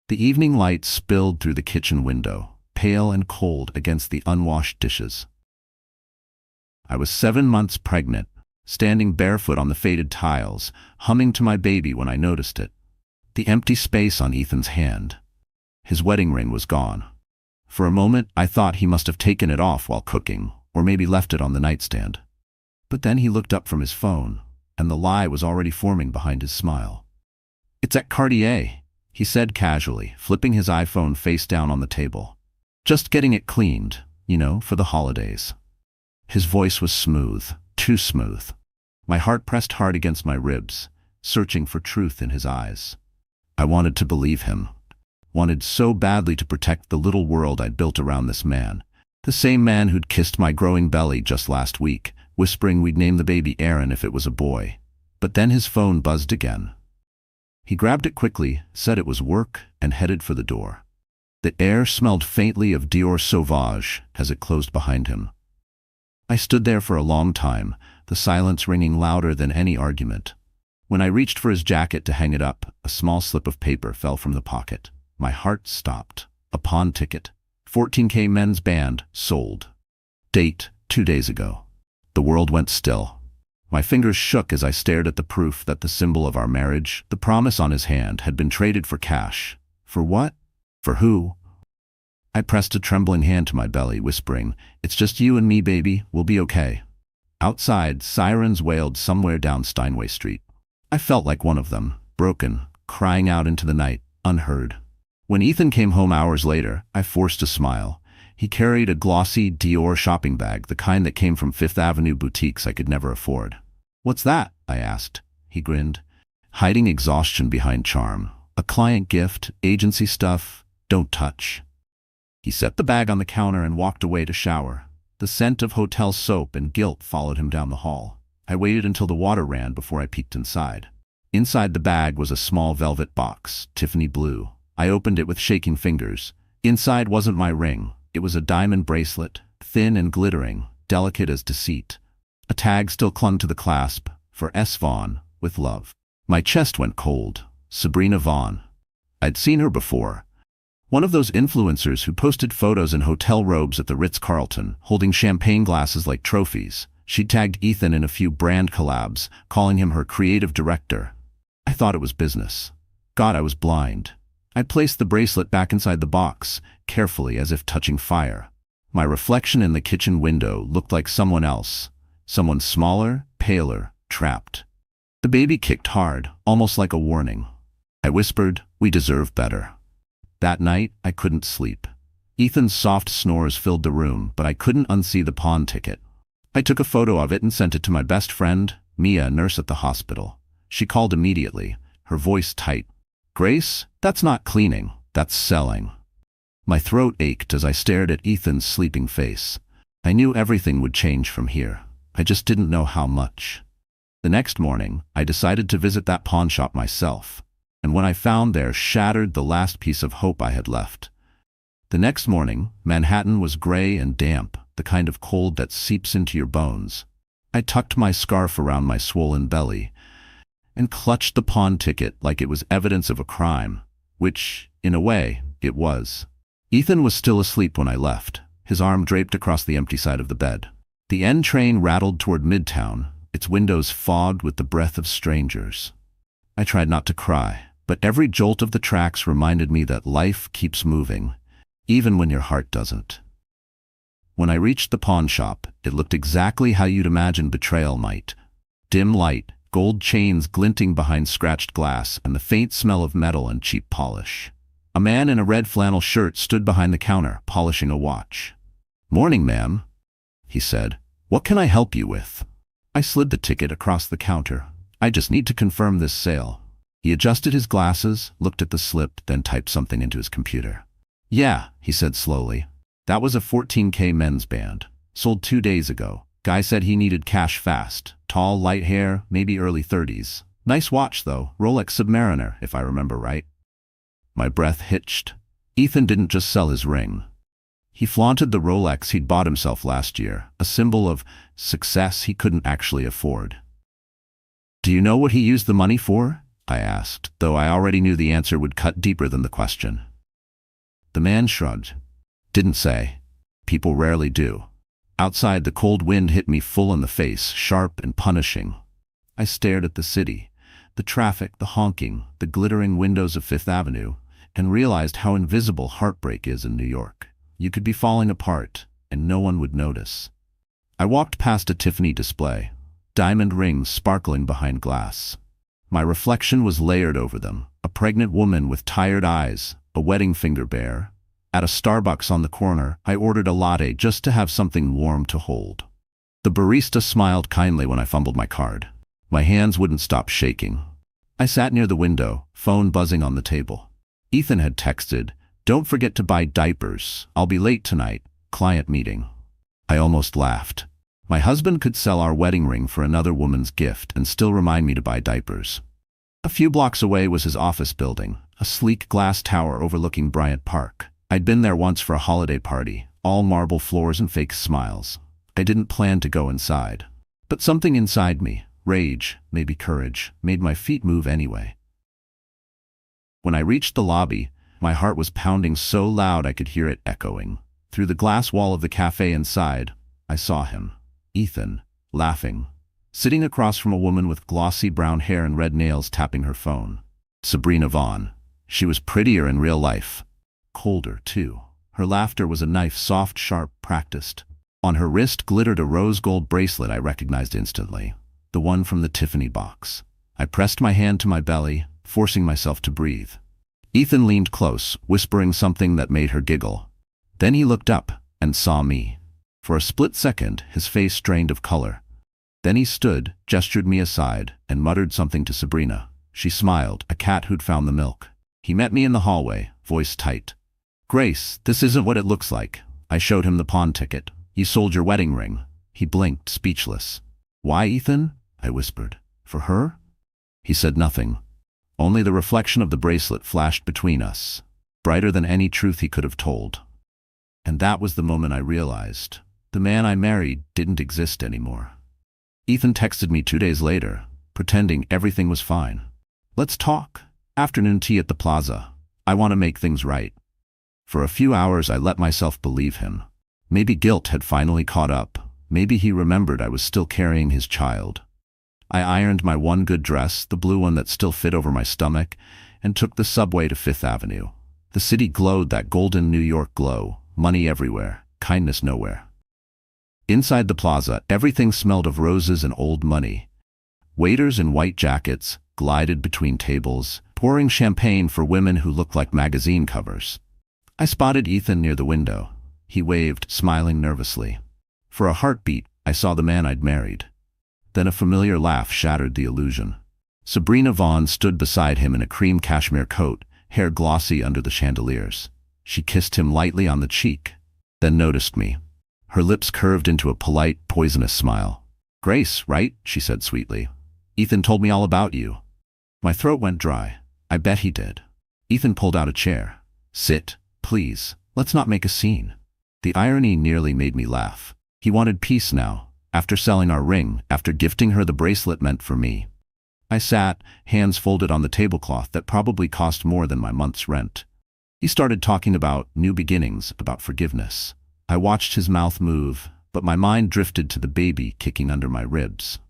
The evening light spilled through the kitchen window, pale and cold against the unwashed dishes. I was 7 months pregnant, standing barefoot on the faded tiles, humming to my baby when I noticed it. The empty space on Ethan's hand. His wedding ring was gone. For a moment, I thought he must have taken it off while cooking, or maybe left it on the nightstand. But then he looked up from his phone, and the lie was already forming behind his smile. "It's at Cartier," he said casually, flipping his iPhone face down on the table. "Just getting it cleaned, for the holidays." His voice was smooth, too smooth. My heart pressed hard against my ribs, searching for truth in his eyes. I wanted to believe him. Wanted so badly to protect the little world I'd built around this man. The same man who'd kissed my growing belly just last week, whispering we'd name the baby Aaron if it was a boy. But then his phone buzzed again. He grabbed it quickly, said it was work, and headed for the door. The air smelled faintly of Dior Sauvage as it closed behind him. I stood there for a long time, the silence ringing louder than any argument. When I reached for his jacket to hang it up, a small slip of paper fell from the pocket. My heart stopped. A pawn ticket. 14K men's band, sold. Date, 2 days ago. The world went still. My fingers shook as I stared at the proof that the symbol of our marriage, the promise on his hand, had been traded for cash. For what? For who? I pressed a trembling hand to my belly, whispering, "It's just you and me, baby. We'll be okay." Outside, sirens wailed somewhere down Steinway Street. I felt like one of them, broken, crying out into the night, unheard. When Ethan came home hours later, I forced a smile. He carried a glossy Dior shopping bag, the kind that came from Fifth Avenue boutiques I could never afford. "What's that?" I asked. He grinned, hiding exhaustion behind charm. "A client gift, agency stuff, don't touch." He set the bag on the counter and walked away to shower. The scent of hotel soap and guilt followed him down the hall. I waited until the water ran before I peeked inside. Inside the bag was a small velvet box, Tiffany blue. I opened it with shaking fingers. Inside wasn't my ring. It was a diamond bracelet, thin and glittering, delicate as deceit. A tag still clung to the clasp, for S. Vaughn, with love. My chest went cold. Sabrina Vaughn. I'd seen her before. One of those influencers who posted photos in hotel robes at the Ritz-Carlton, holding champagne glasses like trophies. She'd tagged Ethan in a few brand collabs, calling him her creative director. I thought it was business. God, I was blind. I placed the bracelet back inside the box, carefully as if touching fire. My reflection in the kitchen window looked like someone else. Someone smaller, paler, trapped. The baby kicked hard, almost like a warning. I whispered, "We deserve better." That night, I couldn't sleep. Ethan's soft snores filled the room, but I couldn't unsee the pawn ticket. I took a photo of it and sent it to my best friend, Mia, a nurse at the hospital. She called immediately, her voice tight. "Grace, that's not cleaning, that's selling." My throat ached as I stared at Ethan's sleeping face. I knew everything would change from here. I just didn't know how much. The next morning, I decided to visit that pawn shop myself. And when I found there, shattered the last piece of hope I had left. The next morning, Manhattan was gray and damp, the kind of cold that seeps into your bones. I tucked my scarf around my swollen belly and clutched the pawn ticket like it was evidence of a crime, which, in a way, it was. Ethan was still asleep when I left, his arm draped across the empty side of the bed. The N train rattled toward Midtown, its windows fogged with the breath of strangers. I tried not to cry, but every jolt of the tracks reminded me that life keeps moving, even when your heart doesn't. When I reached the pawn shop, it looked exactly how you'd imagine betrayal might. Dim light, gold chains glinting behind scratched glass, and the faint smell of metal and cheap polish. A man in a red flannel shirt stood behind the counter, polishing a watch. "Morning, ma'am," he said. "What can I help you with?" I slid the ticket across the counter. "I just need to confirm this sale." He adjusted his glasses, looked at the slip, then typed something into his computer. "Yeah," he said slowly. "That was a 14K men's band. Sold 2 days ago. Guy said he needed cash fast. Tall, light hair, maybe early 30s. Nice watch, though. Rolex Submariner, if I remember right." My breath hitched. Ethan didn't just sell his ring. He flaunted the Rolex he'd bought himself last year, a symbol of success he couldn't actually afford. "Do you know what he used the money for?" I asked, though I already knew the answer would cut deeper than the question. The man shrugged. Didn't say. People rarely do. Outside, the cold wind hit me full in the face, sharp and punishing. I stared at the city, the traffic, the honking, the glittering windows of Fifth Avenue, and realized how invisible heartbreak is in New York. You could be falling apart, and no one would notice. I walked past a Tiffany display, diamond rings sparkling behind glass. My reflection was layered over them, a pregnant woman with tired eyes, a wedding finger bare. At a Starbucks on the corner, I ordered a latte just to have something warm to hold. The barista smiled kindly when I fumbled my card. My hands wouldn't stop shaking. I sat near the window, phone buzzing on the table. Ethan had texted, "Don't forget to buy diapers. I'll be late tonight. Client meeting." I almost laughed. My husband could sell our wedding ring for another woman's gift and still remind me to buy diapers. A few blocks away was his office building, a sleek glass tower overlooking Bryant Park. I'd been there once for a holiday party, all marble floors and fake smiles. I didn't plan to go inside. But something inside me, rage, maybe courage, made my feet move anyway. When I reached the lobby, my heart was pounding so loud I could hear it echoing. Through the glass wall of the cafe inside, I saw him, Ethan, laughing, sitting across from a woman with glossy brown hair and red nails tapping her phone. Sabrina Vaughn. She was prettier in real life. Colder, too. Her laughter was a knife, soft, sharp, practiced. On her wrist glittered a rose gold bracelet I recognized instantly. The one from the Tiffany box. I pressed my hand to my belly, forcing myself to breathe. Ethan leaned close, whispering something that made her giggle. Then he looked up and saw me. For a split second, his face strained of color. Then he stood, gestured me aside, and muttered something to Sabrina. She smiled, a cat who'd found the milk. He met me in the hallway, voice tight. "Grace, this isn't what it looks like." I showed him the pawn ticket. "You sold your wedding ring." He blinked, speechless. "Why, Ethan?" I whispered. "For her?" He said nothing. Only the reflection of the bracelet flashed between us, brighter than any truth he could have told. And that was the moment I realized. The man I married didn't exist anymore. Ethan texted me 2 days later, pretending everything was fine. "Let's talk. Afternoon tea at the plaza. I want to make things right." For a few hours I let myself believe him. Maybe guilt had finally caught up. Maybe he remembered I was still carrying his child. I ironed my one good dress, the blue one that still fit over my stomach, and took the subway to Fifth Avenue. The city glowed that golden New York glow, money everywhere, kindness nowhere. Inside the plaza, everything smelled of roses and old money. Waiters in white jackets glided between tables, pouring champagne for women who looked like magazine covers. I spotted Ethan near the window. He waved, smiling nervously. For a heartbeat, I saw the man I'd married. Then a familiar laugh shattered the illusion. Sabrina Vaughn stood beside him in a cream cashmere coat, hair glossy under the chandeliers. She kissed him lightly on the cheek, then noticed me. Her lips curved into a polite, poisonous smile. "Grace, right?" she said sweetly. "Ethan told me all about you." My throat went dry. I bet he did. Ethan pulled out a chair. "Sit, please. Let's not make a scene." The irony nearly made me laugh. He wanted peace now, after selling our ring, after gifting her the bracelet meant for me. I sat, hands folded on the tablecloth that probably cost more than my month's rent. He started talking about new beginnings, about forgiveness. I watched his mouth move, but my mind drifted to the baby kicking under my ribs.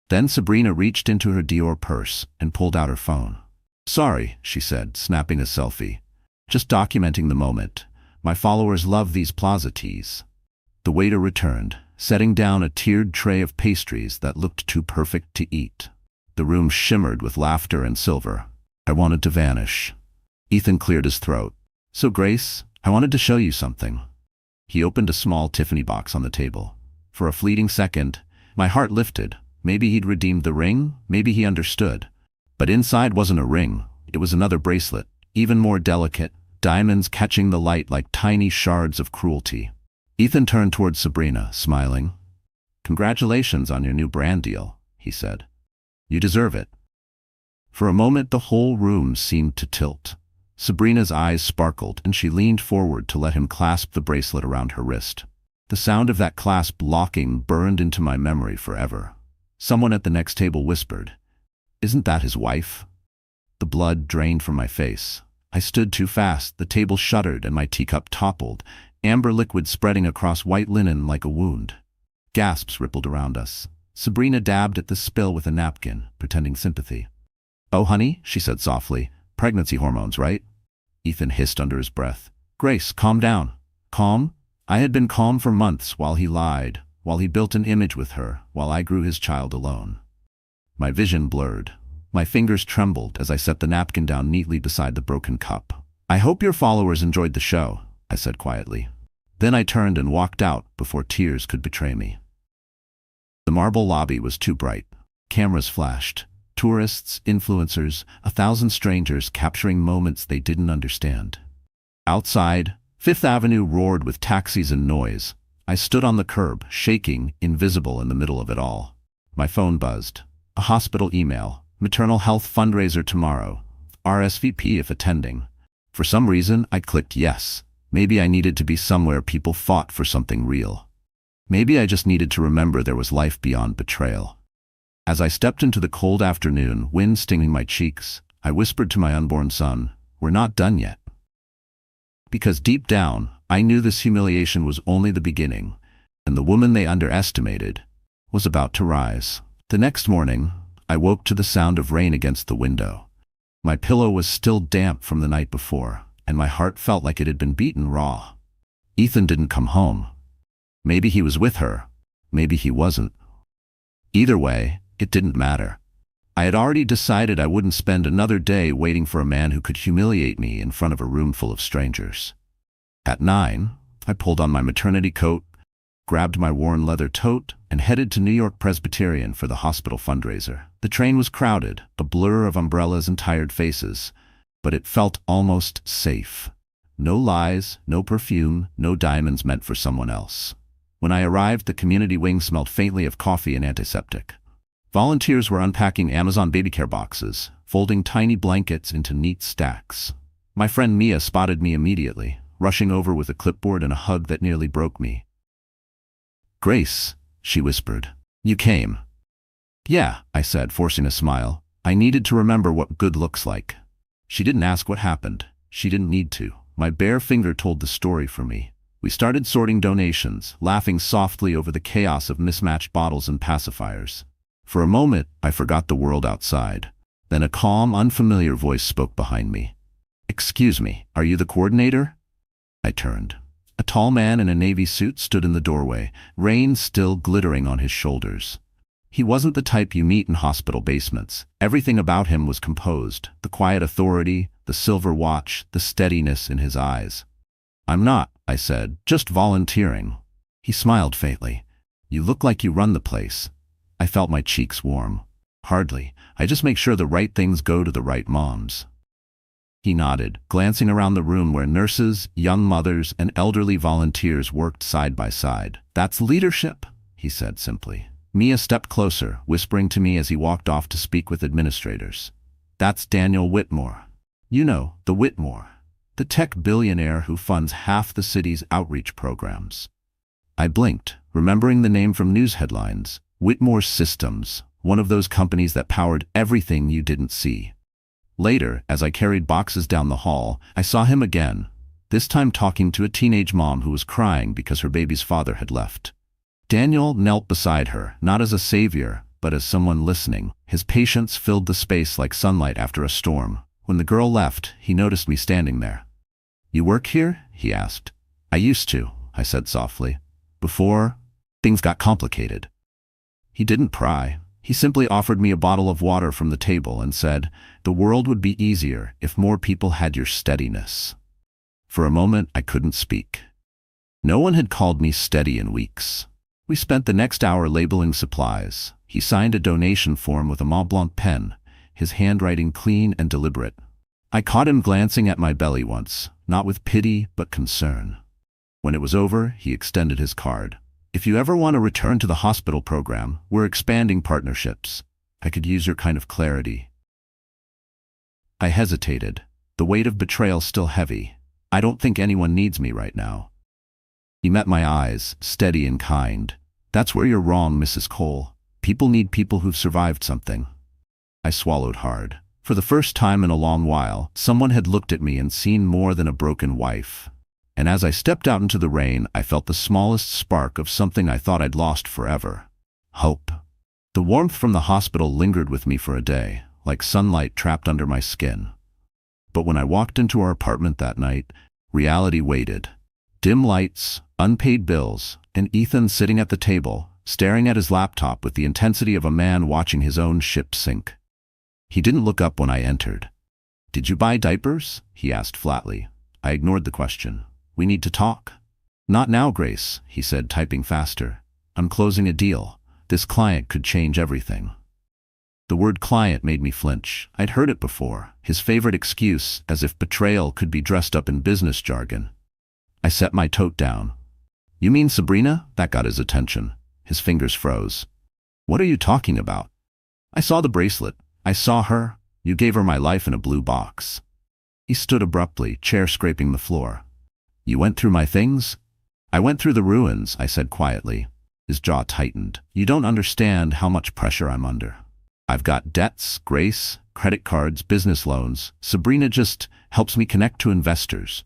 Then Sabrina reached into her Dior purse and pulled out her phone. "Sorry," she said, snapping a selfie. "Just documenting the moment. My followers love these plaza teas." The waiter returned, setting down a tiered tray of pastries that looked too perfect to eat. The room shimmered with laughter and silver. I wanted to vanish. Ethan cleared his throat. "So Grace, I wanted to show you something." He opened a small Tiffany box on the table. For a fleeting second, my heart lifted. Maybe he'd redeemed the ring, maybe he understood. But inside wasn't a ring, it was another bracelet, even more delicate, diamonds catching the light like tiny shards of cruelty. Ethan turned towards Sabrina, smiling. "Congratulations on your new brand deal," he said. "You deserve it." For a moment the whole room seemed to tilt. Sabrina's eyes sparkled, and she leaned forward to let him clasp the bracelet around her wrist. The sound of that clasp locking burned into my memory forever. Someone at the next table whispered, Isn't that his wife? The blood drained from my face. I stood too fast, the table shuddered and my teacup toppled, amber liquid spreading across white linen like a wound. Gasps rippled around us. Sabrina dabbed at the spill with a napkin, pretending sympathy. "Oh, honey," she said softly. "Pregnancy hormones, right?" Ethan hissed under his breath. "Grace, calm down." Calm? I had been calm for months while he lied, while he built an image with her, while I grew his child alone. My vision blurred. My fingers trembled as I set the napkin down neatly beside the broken cup. "I hope your followers enjoyed the show," I said quietly. Then I turned and walked out before tears could betray me. The marble lobby was too bright. Cameras flashed. Tourists, influencers, 1,000 strangers capturing moments they didn't understand. Outside, Fifth Avenue roared with taxis and noise. I stood on the curb, shaking, invisible in the middle of it all. My phone buzzed. A hospital email. Maternal health fundraiser tomorrow. RSVP if attending. For some reason, I clicked yes. Maybe I needed to be somewhere people fought for something real. Maybe I just needed to remember there was life beyond betrayal. As I stepped into the cold afternoon, wind stinging my cheeks, I whispered to my unborn son, "We're not done yet." Because deep down, I knew this humiliation was only the beginning, and the woman they underestimated was about to rise. The next morning, I woke to the sound of rain against the window. My pillow was still damp from the night before, and my heart felt like it had been beaten raw. Ethan didn't come home. Maybe he was with her. Maybe he wasn't. Either way, it didn't matter. I had already decided I wouldn't spend another day waiting for a man who could humiliate me in front of a room full of strangers. At 9, I pulled on my maternity coat, grabbed my worn leather tote, and headed to New York Presbyterian for the hospital fundraiser. The train was crowded, a blur of umbrellas and tired faces, but it felt almost safe. No lies, no perfume, no diamonds meant for someone else. When I arrived, the community wing smelled faintly of coffee and antiseptic. Volunteers were unpacking Amazon baby care boxes, folding tiny blankets into neat stacks. My friend Mia spotted me immediately, rushing over with a clipboard and a hug that nearly broke me. "Grace," she whispered. "You came." "Yeah," I said, forcing a smile. I needed to remember what good looks like. She didn't ask what happened. She didn't need to. My bare finger told the story for me. We started sorting donations, laughing softly over the chaos of mismatched bottles and pacifiers. For a moment, I forgot the world outside. Then a calm, unfamiliar voice spoke behind me. "Excuse me, are you the coordinator?" I turned. A tall man in a navy suit stood in the doorway, rain still glittering on his shoulders. He wasn't the type you meet in hospital basements. Everything about him was composed, the quiet authority, the silver watch, the steadiness in his eyes. "I'm not," I said, "just volunteering." He smiled faintly. "You look like you run the place." I felt my cheeks warm. "Hardly. I just make sure the right things go to the right moms." He nodded, glancing around the room where nurses, young mothers, and elderly volunteers worked side by side. "That's leadership," he said simply. Mia stepped closer, whispering to me as he walked off to speak with administrators. "That's Daniel Whitmore. You know, the Whitmore. The tech billionaire who funds half the city's outreach programs." I blinked, remembering the name from news headlines. Whitmore Systems, one of those companies that powered everything you didn't see. Later, as I carried boxes down the hall, I saw him again, this time talking to a teenage mom who was crying because her baby's father had left. Daniel knelt beside her, not as a savior, but as someone listening. His patience filled the space like sunlight after a storm. When the girl left, he noticed me standing there. "You work here?" he asked. "I used to," I said softly. "Before things got complicated." He didn't pry. He simply offered me a bottle of water from the table and said, "The world would be easier if more people had your steadiness." For a moment, I couldn't speak. No one had called me steady in weeks. We spent the next hour labeling supplies. He signed a donation form with a Mont Blanc pen, his handwriting clean and deliberate. I caught him glancing at my belly once, not with pity, but concern. When it was over, he extended his card. "If you ever want to return to the hospital program, we're expanding partnerships. I could use your kind of clarity." I hesitated, the weight of betrayal still heavy. "I don't think anyone needs me right now." He met my eyes, steady and kind. "That's where you're wrong, Mrs. Cole. People need people who've survived something." I swallowed hard. For the first time in a long while, someone had looked at me and seen more than a broken wife. And as I stepped out into the rain, I felt the smallest spark of something I thought I'd lost forever. Hope. The warmth from the hospital lingered with me for a day, like sunlight trapped under my skin. But when I walked into our apartment that night, reality waited. Dim lights, unpaid bills, and Ethan sitting at the table, staring at his laptop with the intensity of a man watching his own ship sink. He didn't look up when I entered. "Did you buy diapers?" he asked flatly. I ignored the question. "We need to talk." "Not now, Grace," he said, typing faster. "I'm closing a deal. This client could change everything." The word client made me flinch. I'd heard it before, his favorite excuse, as if betrayal could be dressed up in business jargon. I set my tote down. "You mean Sabrina?" That got his attention. His fingers froze. "What are you talking about?" "I saw the bracelet. I saw her. You gave her my life in a blue box." He stood abruptly, chair scraping the floor. "You went through my things?" "I went through the ruins," I said quietly. His jaw tightened. "You don't understand how much pressure I'm under. I've got debts, Grace, credit cards, business loans. Sabrina just helps me connect to investors."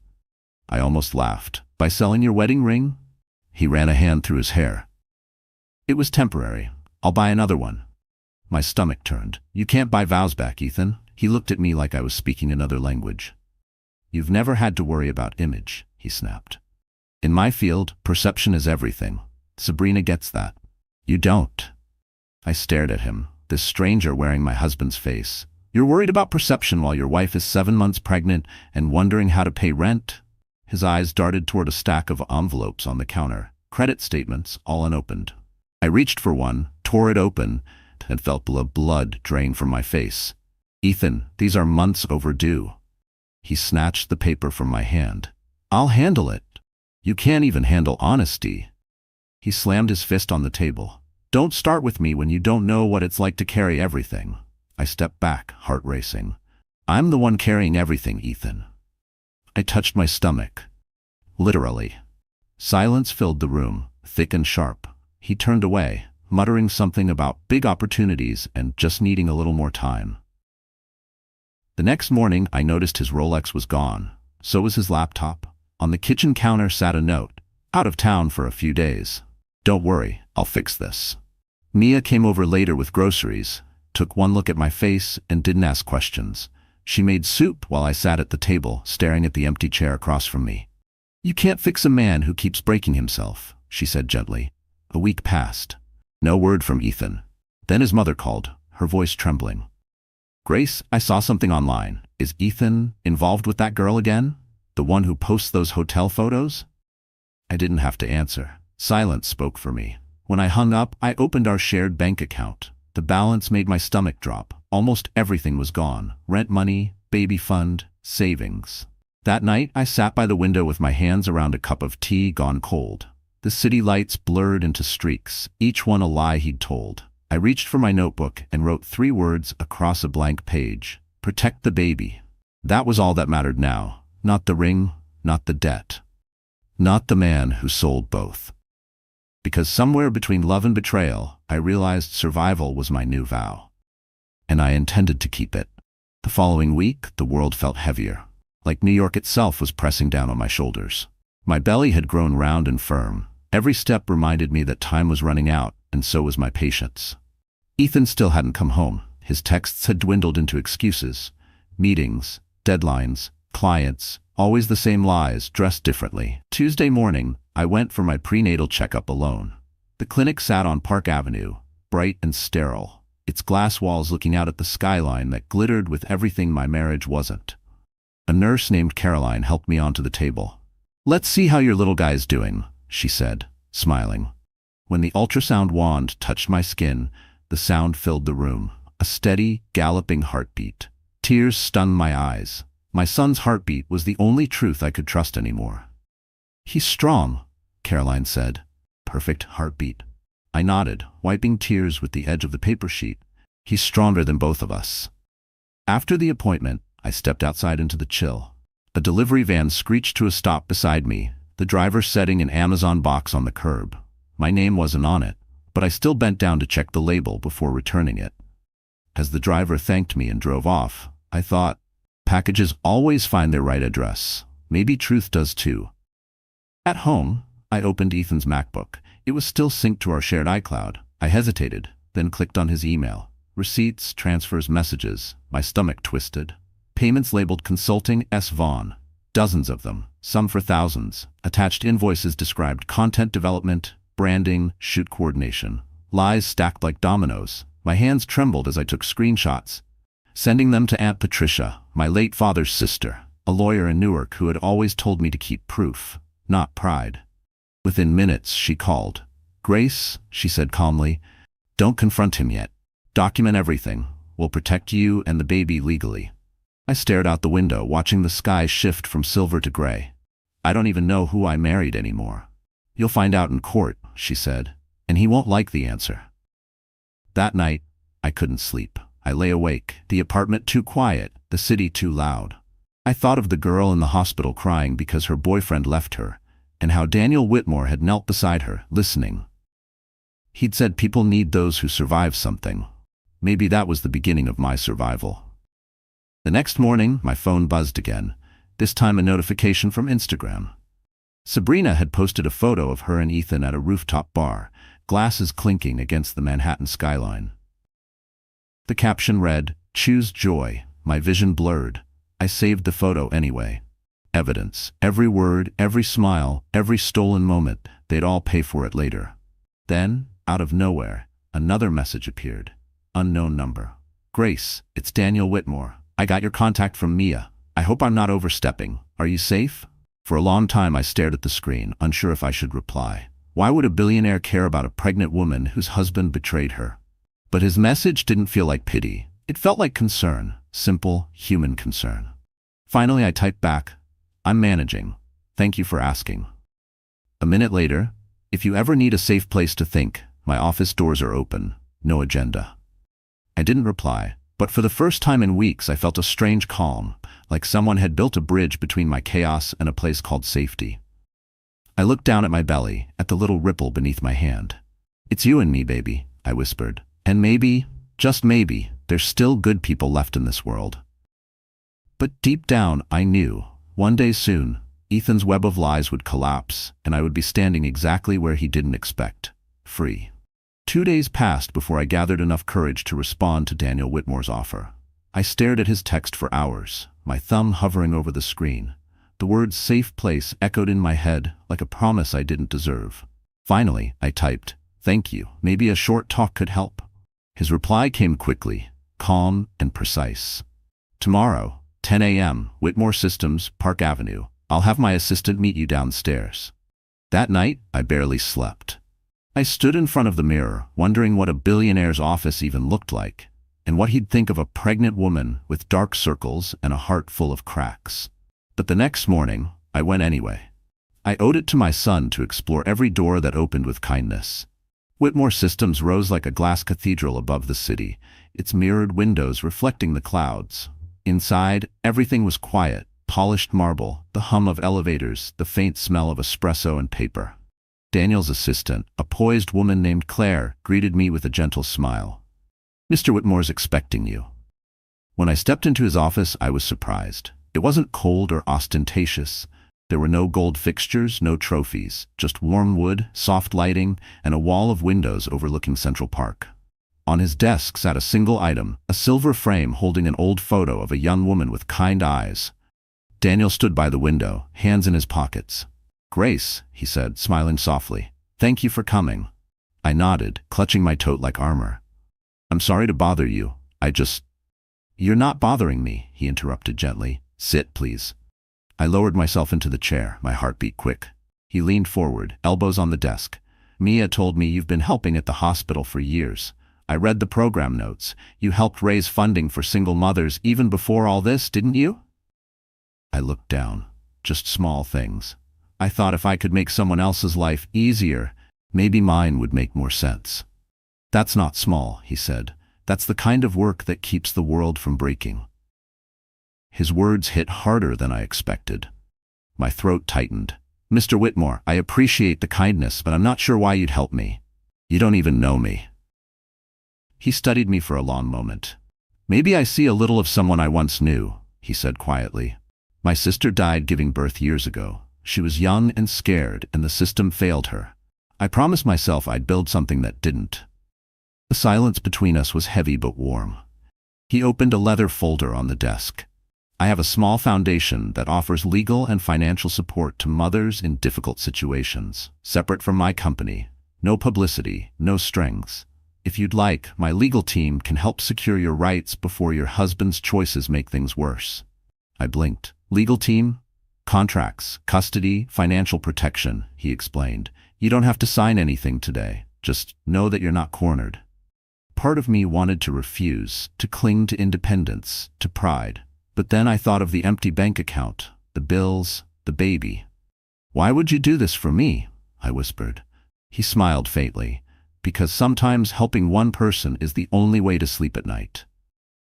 I almost laughed. "By selling your wedding ring?" He ran a hand through his hair. "It was temporary. I'll buy another one." My stomach turned. "You can't buy vows back, Ethan." He looked at me like I was speaking another language. "You've never had to worry about image," he snapped. "In my field, perception is everything. Sabrina gets that. You don't." I stared at him, this stranger wearing my husband's face. "You're worried about perception while your wife is 7 months pregnant and wondering how to pay rent?" His eyes darted toward a stack of envelopes on the counter, credit statements, all unopened. I reached for one, tore it open, and felt blood drain from my face. "Ethan, these are months overdue." He snatched the paper from my hand. "I'll handle it." "You can't even handle honesty." He slammed his fist on the table. "Don't start with me when you don't know what it's like to carry everything." I stepped back, heart racing. "I'm the one carrying everything, Ethan." I touched my stomach. Literally. Silence filled the room, thick and sharp. He turned away, muttering something about big opportunities and just needing a little more time. The next morning, I noticed his Rolex was gone. So was his laptop. On the kitchen counter sat a note. "Out of town for a few days. Don't worry, I'll fix this." Mia came over later with groceries, took one look at my face, and didn't ask questions. She made soup while I sat at the table, staring at the empty chair across from me. "You can't fix a man who keeps breaking himself," she said gently. A week passed. No word from Ethan. Then his mother called, her voice trembling. "Grace, I saw something online. Is Ethan involved with that girl again? The one who posts those hotel photos?" I didn't have to answer. Silence spoke for me. When I hung up, I opened our shared bank account. The balance made my stomach drop. Almost everything was gone. Rent money, baby fund, savings. That night, I sat by the window with my hands around a cup of tea gone cold. The city lights blurred into streaks, each one a lie he'd told. I reached for my notebook and wrote 3 words across a blank page. "Protect the baby." That was all that mattered now. Not the ring, not the debt. Not the man who sold both. Because somewhere between love and betrayal, I realized survival was my new vow. And I intended to keep it. The following week, the world felt heavier. Like New York itself was pressing down on my shoulders. My belly had grown round and firm. Every step reminded me that time was running out, and so was my patience. Ethan still hadn't come home. His texts had dwindled into excuses. Meetings, deadlines, clients, always the same lies, dressed differently. Tuesday morning, I went for my prenatal checkup alone. The clinic sat on Park Avenue, bright and sterile, its glass walls looking out at the skyline that glittered with everything my marriage wasn't. A nurse named Caroline helped me onto the table. "Let's see how your little guy's doing," she said, smiling. When the ultrasound wand touched my skin, the sound filled the room. A steady, galloping heartbeat. Tears stung my eyes. My son's heartbeat was the only truth I could trust anymore. "He's strong," Caroline said. "Perfect heartbeat." I nodded, wiping tears with the edge of the paper sheet. "He's stronger than both of us." After the appointment, I stepped outside into the chill. A delivery van screeched to a stop beside me, the driver setting an Amazon box on the curb. My name wasn't on it, but I still bent down to check the label before returning it. As the driver thanked me and drove off, I thought, packages always find their right address. Maybe truth does too. At home, I opened Ethan's MacBook. It was still synced to our shared iCloud. I hesitated, then clicked on his email. Receipts, transfers, messages. My stomach twisted. Payments labeled Consulting S. Vaughn. Dozens of them, some for thousands. Attached invoices described content development, branding, shoot coordination. Lies stacked like dominoes. My hands trembled as I took screenshots, sending them to Aunt Patricia, my late father's sister, a lawyer in Newark who had always told me to keep proof, not pride. Within minutes, she called. "Grace," she said calmly, "don't confront him yet. Document everything. We'll protect you and the baby legally." I stared out the window, watching the sky shift from silver to gray. "I don't even know who I married anymore." "You'll find out in court," she said, "and he won't like the answer." That night, I couldn't sleep. I lay awake, the apartment too quiet, the city too loud. I thought of the girl in the hospital crying because her boyfriend left her, and how Daniel Whitmore had knelt beside her, listening. He'd said people need those who survive something. Maybe that was the beginning of my survival. The next morning, my phone buzzed again, this time a notification from Instagram. Sabrina had posted a photo of her and Ethan at a rooftop bar, glasses clinking against the Manhattan skyline. The caption read, "Choose joy." My vision blurred. I saved the photo anyway. Evidence. Every word, every smile, every stolen moment. They'd all pay for it later. Then, out of nowhere, another message appeared. Unknown number. "Grace, it's Daniel Whitmore. I got your contact from Mia. I hope I'm not overstepping. Are you safe?" For a long time I stared at the screen, unsure if I should reply. Why would a billionaire care about a pregnant woman whose husband betrayed her? But his message didn't feel like pity. It felt like concern, simple, human concern. Finally I typed back, "I'm managing. Thank you for asking." A minute later, "If you ever need a safe place to think, my office doors are open. No agenda." I didn't reply, but for the first time in weeks I felt a strange calm, like someone had built a bridge between my chaos and a place called safety. I looked down at my belly, at the little ripple beneath my hand. "It's you and me, baby," I whispered. "And maybe, just maybe, there's still good people left in this world." But deep down, I knew, one day soon, Ethan's web of lies would collapse, and I would be standing exactly where he didn't expect, free. 2 days passed before I gathered enough courage to respond to Daniel Whitmore's offer. I stared at his text for hours, my thumb hovering over the screen. The words "safe place" echoed in my head like a promise I didn't deserve. Finally, I typed, "Thank you. Maybe a short talk could help." His reply came quickly, calm and precise. "Tomorrow, 10 a.m., Whitmore Systems, Park Avenue. I'll have my assistant meet you downstairs." That night, I barely slept. I stood in front of the mirror, wondering what a billionaire's office even looked like, and what he'd think of a pregnant woman with dark circles and a heart full of cracks. But the next morning, I went anyway. I owed it to my son to explore every door that opened with kindness. Whitmore Systems rose like a glass cathedral above the city, its mirrored windows reflecting the clouds. Inside, everything was quiet, polished marble, the hum of elevators, the faint smell of espresso and paper. Daniel's assistant, a poised woman named Claire, greeted me with a gentle smile. "Mr. Whitmore's expecting you." When I stepped into his office, I was surprised. It wasn't cold or ostentatious. There were no gold fixtures, no trophies, just warm wood, soft lighting, and a wall of windows overlooking Central Park. On his desk sat a single item, a silver frame holding an old photo of a young woman with kind eyes. Daniel stood by the window, hands in his pockets. "Grace," he said, smiling softly, "thank you for coming." I nodded, clutching my tote like armor. "I'm sorry to bother you. You're not bothering me," he interrupted gently. "Sit, please." I lowered myself into the chair, my heartbeat quick. He leaned forward, elbows on the desk. "Mia told me you've been helping at the hospital for years. I read the program notes. You helped raise funding for single mothers even before all this, didn't you?" I looked down. Just small things. I thought if I could make someone else's life easier, maybe mine would make more sense. "That's not small," he said. "That's the kind of work that keeps the world from breaking." His words hit harder than I expected. My throat tightened. "Mr. Whitmore, I appreciate the kindness, but I'm not sure why you'd help me. You don't even know me." He studied me for a long moment. Maybe I see a little of someone I once knew, he said quietly. My sister died giving birth years ago. She was young and scared, and the system failed her. I promised myself I'd build something that didn't. The silence between us was heavy but warm. He opened a leather folder on the desk. I have a small foundation that offers legal and financial support to mothers in difficult situations, separate from my company. No publicity, no strings. If you'd like, my legal team can help secure your rights before your husband's choices make things worse. I blinked. Legal team? Contracts, custody, financial protection, he explained. You don't have to sign anything today. Just know that you're not cornered. Part of me wanted to refuse, to cling to independence, to pride. But then I thought of the empty bank account, the bills, the baby. Why would you do this for me? I whispered. He smiled faintly. Because sometimes helping one person is the only way to sleep at night.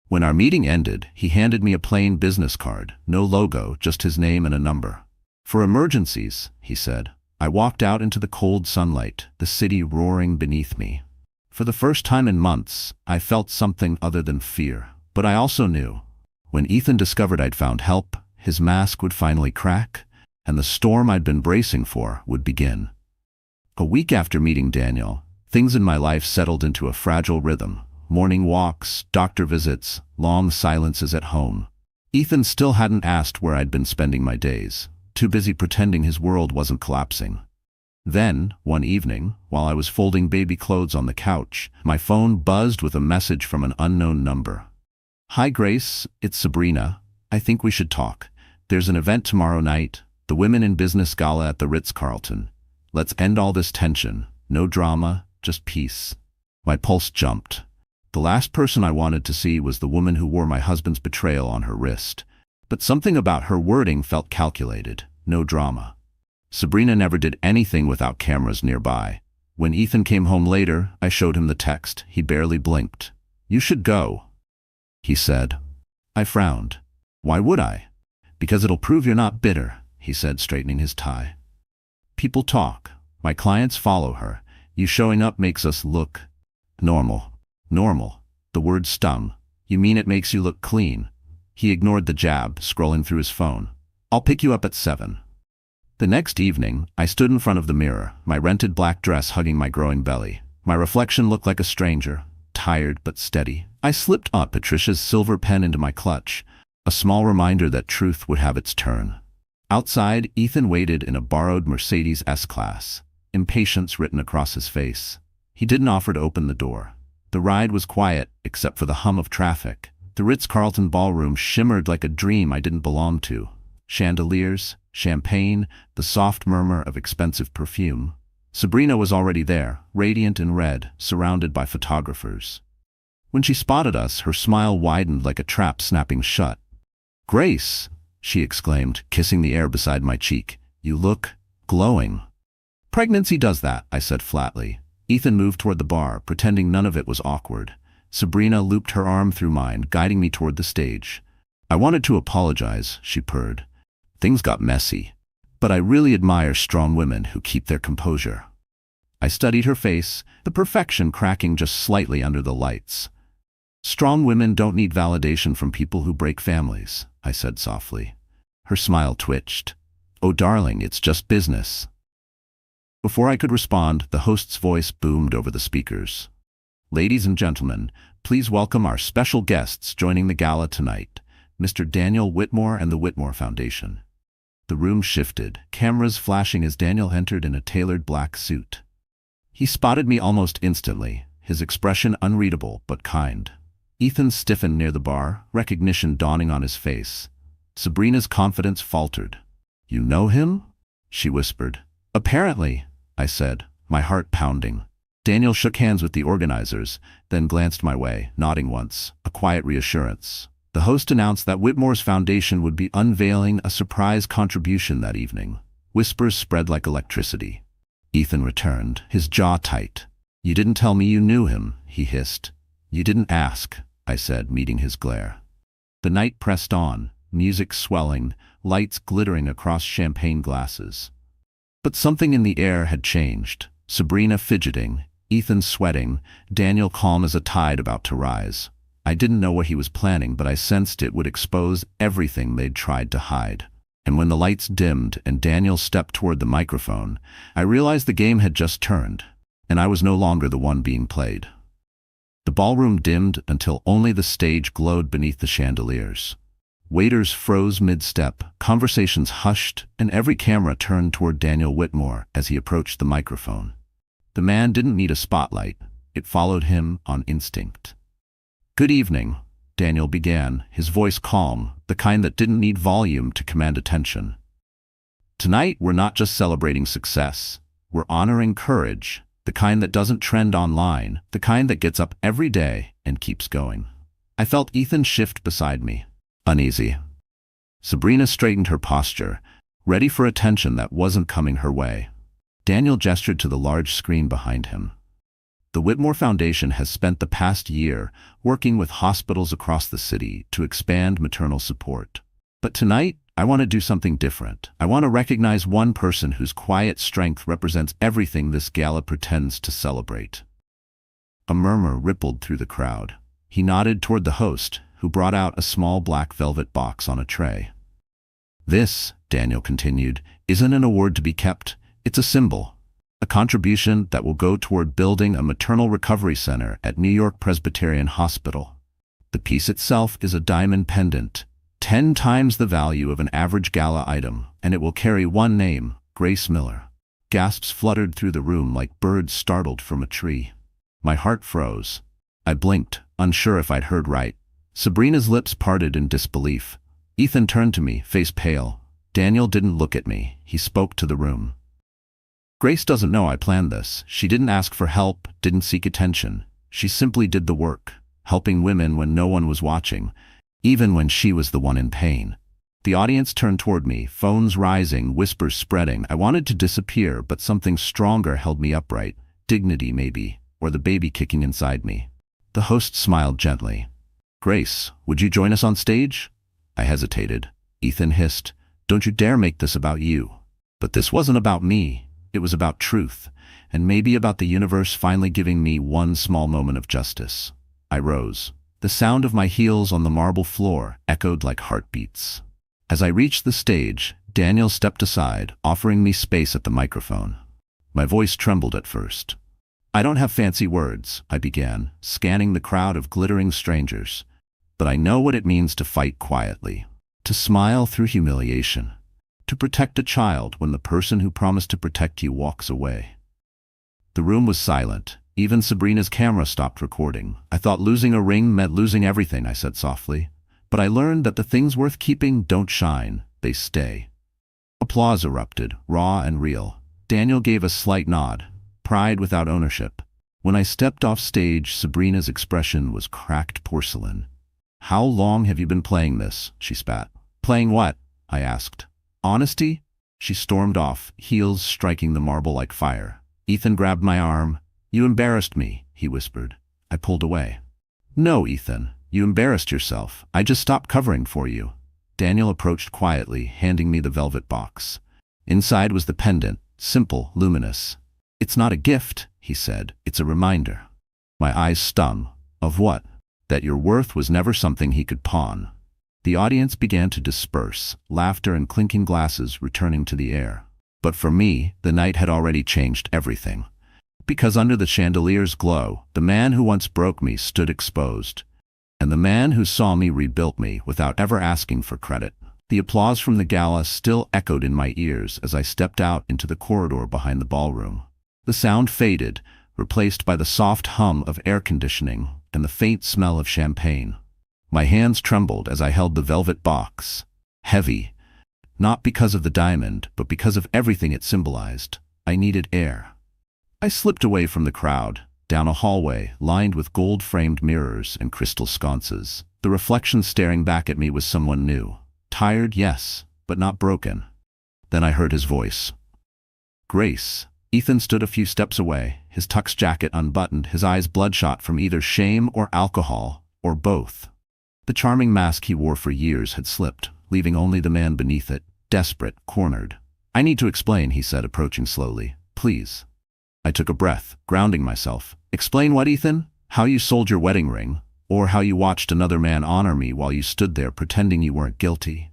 When our meeting ended, he handed me a plain business card, no logo, just his name and a number. For emergencies, he said. I walked out into the cold sunlight, the city roaring beneath me. For the first time in months, I felt something other than fear. But I also knew. When Ethan discovered I'd found help, his mask would finally crack, and the storm I'd been bracing for would begin. A week after meeting Daniel, things in my life settled into a fragile rhythm. Morning walks, doctor visits, long silences at home. Ethan still hadn't asked where I'd been spending my days, too busy pretending his world wasn't collapsing. Then, one evening, while I was folding baby clothes on the couch, my phone buzzed with a message from an unknown number. Hi Grace, it's Sabrina. I think we should talk. There's an event tomorrow night, the Women in Business Gala at the Ritz-Carlton. Let's end all this tension. No drama, just peace. My pulse jumped. The last person I wanted to see was the woman who wore my husband's betrayal on her wrist. But something about her wording felt calculated. No drama. Sabrina never did anything without cameras nearby. When Ethan came home later, I showed him the text. He barely blinked. You should go, he said. I frowned. Why would I? Because it'll prove you're not bitter, he said, straightening his tie. People talk. My clients follow her. You showing up makes us look normal. Normal. The word stung. You mean it makes you look clean? He ignored the jab, scrolling through his phone. I'll pick you up at 7. The next evening, I stood in front of the mirror, my rented black dress hugging my growing belly. My reflection looked like a stranger, tired but steady. I slipped Patricia's silver pen into my clutch, a small reminder that truth would have its turn. Outside, Ethan waited in a borrowed Mercedes S-Class, impatience written across his face. He didn't offer to open the door. The ride was quiet, except for the hum of traffic. The Ritz-Carlton ballroom shimmered like a dream I didn't belong to. Chandeliers, champagne, the soft murmur of expensive perfume. Sabrina was already there, radiant in red, surrounded by photographers. When she spotted us, her smile widened like a trap snapping shut. Grace, she exclaimed, kissing the air beside my cheek. You look glowing. Pregnancy does that, I said flatly. Ethan moved toward the bar, pretending none of it was awkward. Sabrina looped her arm through mine, guiding me toward the stage. I wanted to apologize, she purred. Things got messy. But I really admire strong women who keep their composure. I studied her face, the perfection cracking just slightly under the lights. Strong women don't need validation from people who break families, I said softly. Her smile twitched. Oh darling, it's just business. Before I could respond, the host's voice boomed over the speakers. Ladies and gentlemen, please welcome our special guests joining the gala tonight, Mr. Daniel Whitmore and the Whitmore Foundation. The room shifted, cameras flashing as Daniel entered in a tailored black suit. He spotted me almost instantly, his expression unreadable but kind. Ethan stiffened near the bar, recognition dawning on his face. Sabrina's confidence faltered. You know him? She whispered. Apparently, I said, my heart pounding. Daniel shook hands with the organizers, then glanced my way, nodding once, a quiet reassurance. The host announced that Whitmore's foundation would be unveiling a surprise contribution that evening. Whispers spread like electricity. Ethan returned, his jaw tight. You didn't tell me you knew him, he hissed. You didn't ask, I said, meeting his glare. The night pressed on, music swelling, lights glittering across champagne glasses. But something in the air had changed. Sabrina fidgeting, Ethan sweating, Daniel calm as a tide about to rise. I didn't know what he was planning, but I sensed it would expose everything they'd tried to hide. And when the lights dimmed and Daniel stepped toward the microphone, I realized the game had just turned, and I was no longer the one being played. The ballroom dimmed until only the stage glowed beneath the chandeliers. Waiters froze mid-step, conversations hushed, and every camera turned toward Daniel Whitmore as he approached the microphone. The man didn't need a spotlight. It followed him on instinct. "Good evening," Daniel began, his voice calm, the kind that didn't need volume to command attention. "Tonight, we're not just celebrating success. We're honoring courage, the kind that doesn't trend online, the kind that gets up every day and keeps going." I felt Ethan shift beside me, uneasy. Sabrina straightened her posture, ready for attention that wasn't coming her way. Daniel gestured to the large screen behind him. The Whitmore Foundation has spent the past year working with hospitals across the city to expand maternal support. But tonight, I want to do something different. I want to recognize one person whose quiet strength represents everything this gala pretends to celebrate. A murmur rippled through the crowd. He nodded toward the host, who brought out a small black velvet box on a tray. "This," Daniel continued, "isn't an award to be kept. It's a symbol. A contribution that will go toward building a maternal recovery center at New York Presbyterian Hospital. The piece itself is a diamond pendant, 10 times the value of an average gala item, and it will carry one name, Grace Miller." Gasps fluttered through the room like birds startled from a tree. My heart froze. I blinked, unsure if I'd heard right. Sabrina's lips parted in disbelief. Ethan turned to me, face pale. Daniel didn't look at me. He spoke to the room. "Grace doesn't know I planned this. She didn't ask for help, didn't seek attention. She simply did the work, helping women when no one was watching, even when she was the one in pain." The audience turned toward me, phones rising, whispers spreading. I wanted to disappear, but something stronger held me upright. Dignity, maybe, or the baby kicking inside me. The host smiled gently. "Grace, would you join us on stage?" I hesitated. Ethan hissed, "Don't you dare make this about you." But this wasn't about me. It was about truth, and maybe about the universe finally giving me one small moment of justice. I rose. The sound of my heels on the marble floor echoed like heartbeats. As I reached the stage, Daniel stepped aside, offering me space at the microphone. My voice trembled at first. "I don't have fancy words," I began, scanning the crowd of glittering strangers. "But I know what it means to fight quietly, to smile through humiliation, to protect a child when the person who promised to protect you walks away." The room was silent. Even Sabrina's camera stopped recording. "I thought losing a ring meant losing everything," I said softly. "But I learned that the things worth keeping don't shine, they stay." Applause erupted, raw and real. Daniel gave a slight nod, pride without ownership. When I stepped off stage, Sabrina's expression was cracked porcelain. "How long have you been playing this?" she spat. "Playing what?" I asked. "Honesty?" She stormed off, heels striking the marble like fire. Ethan grabbed my arm. "You embarrassed me," he whispered. I pulled away. "No, Ethan, you embarrassed yourself. I just stopped covering for you." Daniel approached quietly, handing me the velvet box. Inside was the pendant, simple, luminous. "It's not a gift," he said. "It's a reminder." My eyes stung. Of what? That your worth was never something he could pawn. The audience began to disperse, laughter and clinking glasses returning to the air. But for me, the night had already changed everything. Because under the chandelier's glow, the man who once broke me stood exposed. And the man who saw me rebuilt me without ever asking for credit. The applause from the gala still echoed in my ears as I stepped out into the corridor behind the ballroom. The sound faded, replaced by the soft hum of air conditioning and the faint smell of champagne. My hands trembled as I held the velvet box. Heavy. Not because of the diamond, but because of everything it symbolized. I needed air. I slipped away from the crowd, down a hallway lined with gold-framed mirrors and crystal sconces. The reflection staring back at me was someone new. Tired, yes, but not broken. Then I heard his voice. "Grace." Ethan stood a few steps away, his tux jacket unbuttoned, his eyes bloodshot from either shame or alcohol, or both. The charming mask he wore for years had slipped, leaving only the man beneath it, desperate, cornered. "I need to explain," he said, approaching slowly. "Please." I took a breath, grounding myself. "Explain what, Ethan? How you sold your wedding ring? Or how you watched another man honor me while you stood there pretending you weren't guilty.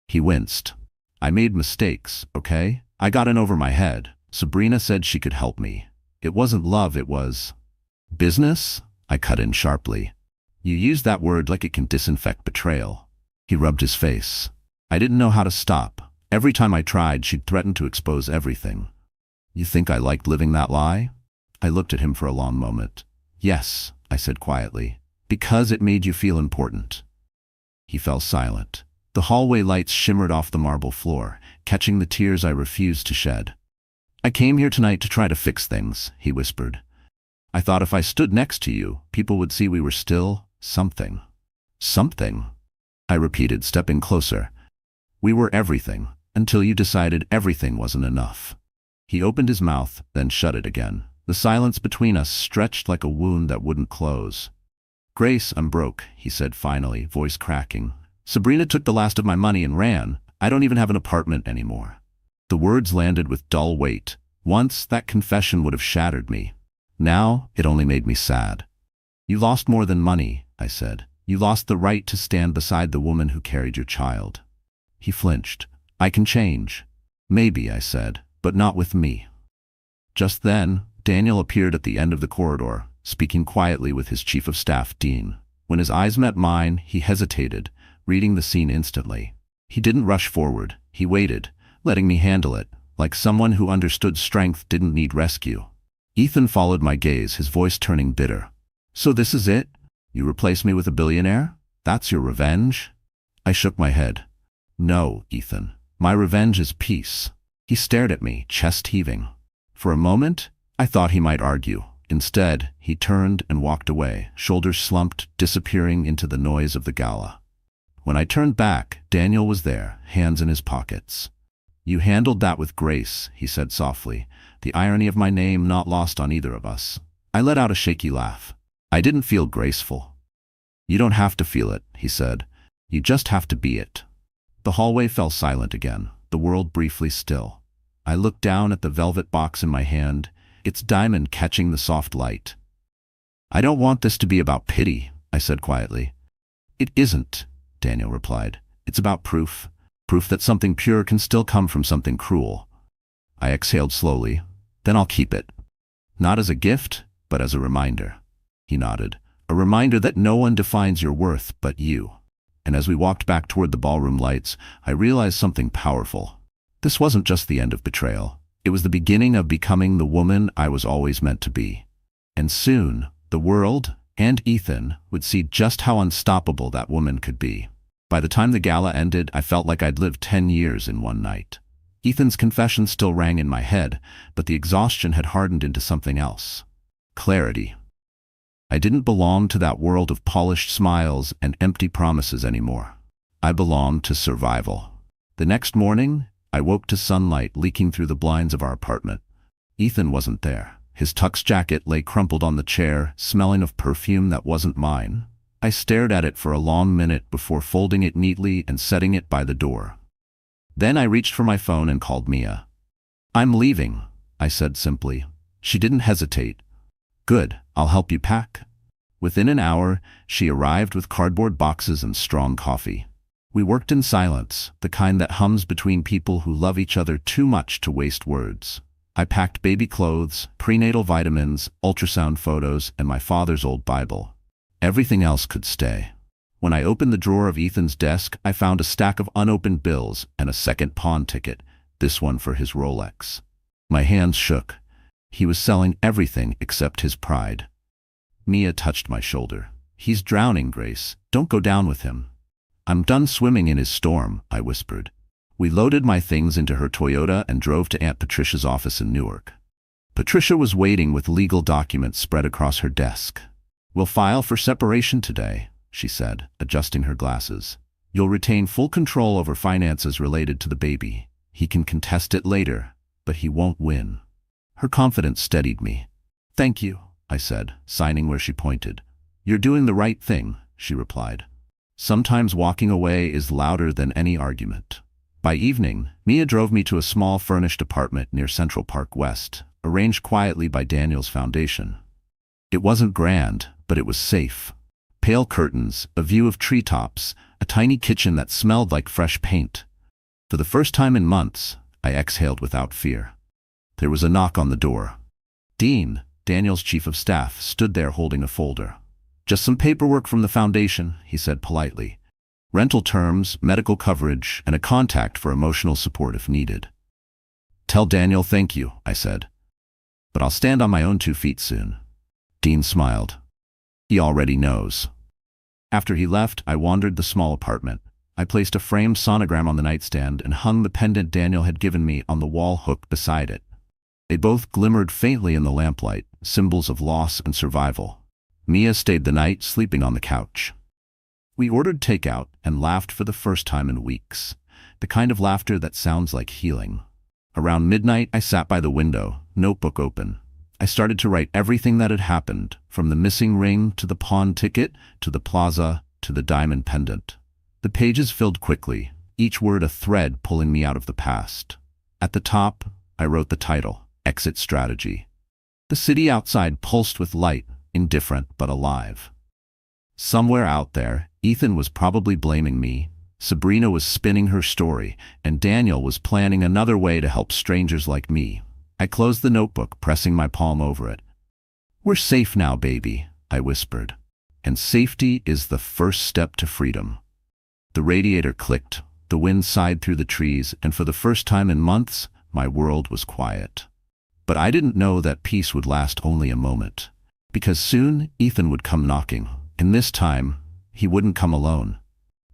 He winced. I made mistakes, okay? I got in over my head. Sabrina said she could help me. It wasn't love, it was business? I cut in sharply. You use that word like it can disinfect betrayal. He rubbed his face. I didn't know how to stop. Every time I tried, she'd threaten to expose everything. You think I liked living that lie? I looked at him for a long moment. Yes, I said quietly. Because it made you feel important. He fell silent. The hallway lights shimmered off the marble floor, catching the tears I refused to shed. I came here tonight to try to fix things, he whispered. I thought if I stood next to you, people would see we were still something. Something? I repeated, stepping closer. We were everything, until you decided everything wasn't enough. He opened his mouth, then shut it again. The silence between us stretched like a wound that wouldn't close. Grace, I'm broke, he said finally, voice cracking. Sabrina took the last of my money and ran. I don't even have an apartment anymore. The words landed with dull weight. Once, that confession would have shattered me. Now, it only made me sad. You lost more than money, I said. You lost the right to stand beside the woman who carried your child. He flinched. I can change. Maybe, I said, but not with me. Just then, Daniel appeared at the end of the corridor, speaking quietly with his chief of staff, Dean. When his eyes met mine, he hesitated, reading the scene instantly. He didn't rush forward. He waited, letting me handle it, like someone who understood strength didn't need rescue. Ethan followed my gaze, his voice turning bitter. So this is it? You replace me with a billionaire? That's your revenge? I shook my head. No, Ethan. My revenge is peace. He stared at me, chest heaving. For a moment, I thought he might argue. Instead, he turned and walked away, shoulders slumped, disappearing into the noise of the gala. When I turned back, Daniel was there, hands in his pockets. You handled that with grace, he said softly, the irony of my name not lost on either of us. I let out a shaky laugh. I didn't feel graceful. You don't have to feel it, he said. You just have to be it. The hallway fell silent again, the world briefly still. I looked down at the velvet box in my hand, its diamond catching the soft light. I don't want this to be about pity, I said quietly. It isn't, Daniel replied. It's about proof. Proof that something pure can still come from something cruel. I exhaled slowly. Then I'll keep it. Not as a gift, but as a reminder. He nodded. A reminder that no one defines your worth but you. And as we walked back toward the ballroom lights, I realized something powerful. This wasn't just the end of betrayal. It was the beginning of becoming the woman I was always meant to be. And soon, the world, and Ethan, would see just how unstoppable that woman could be. By the time the gala ended, I felt like I'd lived 10 years in one night. Ethan's confession still rang in my head, but the exhaustion had hardened into something else. Clarity. I didn't belong to that world of polished smiles and empty promises anymore. I belonged to survival. The next morning, I woke to sunlight leaking through the blinds of our apartment. Ethan wasn't there. His tux jacket lay crumpled on the chair, smelling of perfume that wasn't mine. I stared at it for a long minute before folding it neatly and setting it by the door. Then I reached for my phone and called Mia. I'm leaving, I said simply. She didn't hesitate. Good, I'll help you pack. Within an hour, she arrived with cardboard boxes and strong coffee. We worked in silence, the kind that hums between people who love each other too much to waste words. I packed baby clothes, prenatal vitamins, ultrasound photos, and my father's old Bible. Everything else could stay. When I opened the drawer of Ethan's desk, I found a stack of unopened bills and a second pawn ticket, this one for his Rolex. My hands shook. He was selling everything except his pride. Mia touched my shoulder. He's drowning, Grace. Don't go down with him. I'm done swimming in his storm, I whispered. We loaded my things into her Toyota and drove to Aunt Patricia's office in Newark. Patricia was waiting with legal documents spread across her desk. We'll file for separation today, she said, adjusting her glasses. You'll retain full control over finances related to the baby. He can contest it later, but he won't win. Her confidence steadied me. Thank you, I said, signing where she pointed. You're doing the right thing, she replied. Sometimes walking away is louder than any argument. By evening, Mia drove me to a small furnished apartment near Central Park West, arranged quietly by Daniel's foundation. It wasn't grand, but it was safe. Pale curtains, a view of treetops, a tiny kitchen that smelled like fresh paint. For the first time in months, I exhaled without fear. There was a knock on the door. Dean, Daniel's chief of staff, stood there holding a folder. "Just some paperwork from the foundation," he said politely. "Rental terms, medical coverage, and a contact for emotional support if needed." "Tell Daniel thank you," I said. "But I'll stand on my own 2 feet soon." Dean smiled. "He already knows." After he left, I wandered the small apartment. I placed a framed sonogram on the nightstand and hung the pendant Daniel had given me on the wall hook beside it. They both glimmered faintly in the lamplight, symbols of loss and survival. Mia stayed the night, sleeping on the couch. We ordered takeout and laughed for the first time in weeks, the kind of laughter that sounds like healing. Around midnight, I sat by the window, notebook open. I started to write everything that had happened, from the missing ring to the pawn ticket, to the plaza, to the diamond pendant. The pages filled quickly, each word a thread pulling me out of the past. At the top, I wrote the title, Exit Strategy. The city outside pulsed with light, indifferent but alive. Somewhere out there, Ethan was probably blaming me, Sabrina was spinning her story, and Daniel was planning another way to help strangers like me. I closed the notebook, pressing my palm over it. "We're safe now, baby," I whispered. "And safety is the first step to freedom." The radiator clicked, the wind sighed through the trees, and for the first time in months, my world was quiet. But I didn't know that peace would last only a moment. Because soon, Ethan would come knocking, and this time, he wouldn't come alone.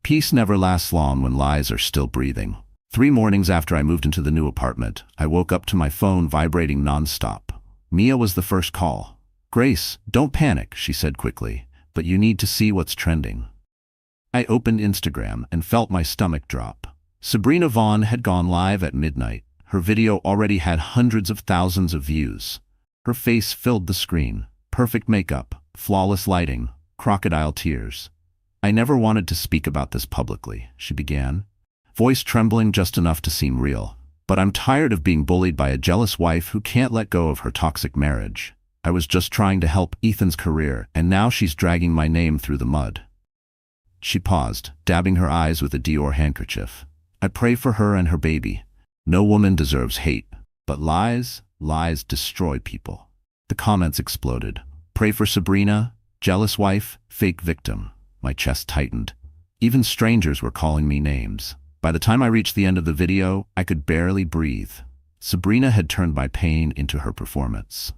Peace never lasts long when lies are still breathing. 3 mornings after I moved into the new apartment, I woke up to my phone vibrating nonstop. Mia was the first call. "Grace, don't panic," she said quickly, "but you need to see what's trending." I opened Instagram and felt my stomach drop. Sabrina Vaughn had gone live at midnight. Her video already had hundreds of thousands of views. Her face filled the screen. Perfect makeup, flawless lighting, crocodile tears. "I never wanted to speak about this publicly," she began, voice trembling just enough to seem real. "But I'm tired of being bullied by a jealous wife who can't let go of her toxic marriage. I was just trying to help Ethan's career, and now she's dragging my name through the mud." She paused, dabbing her eyes with a Dior handkerchief. "I pray for her and her baby. No woman deserves hate, but lies destroy people." The comments exploded. "Pray for Sabrina, jealous wife, fake victim." My chest tightened. Even strangers were calling me names. By the time I reached the end of the video, I could barely breathe. Sabrina had turned my pain into her performance.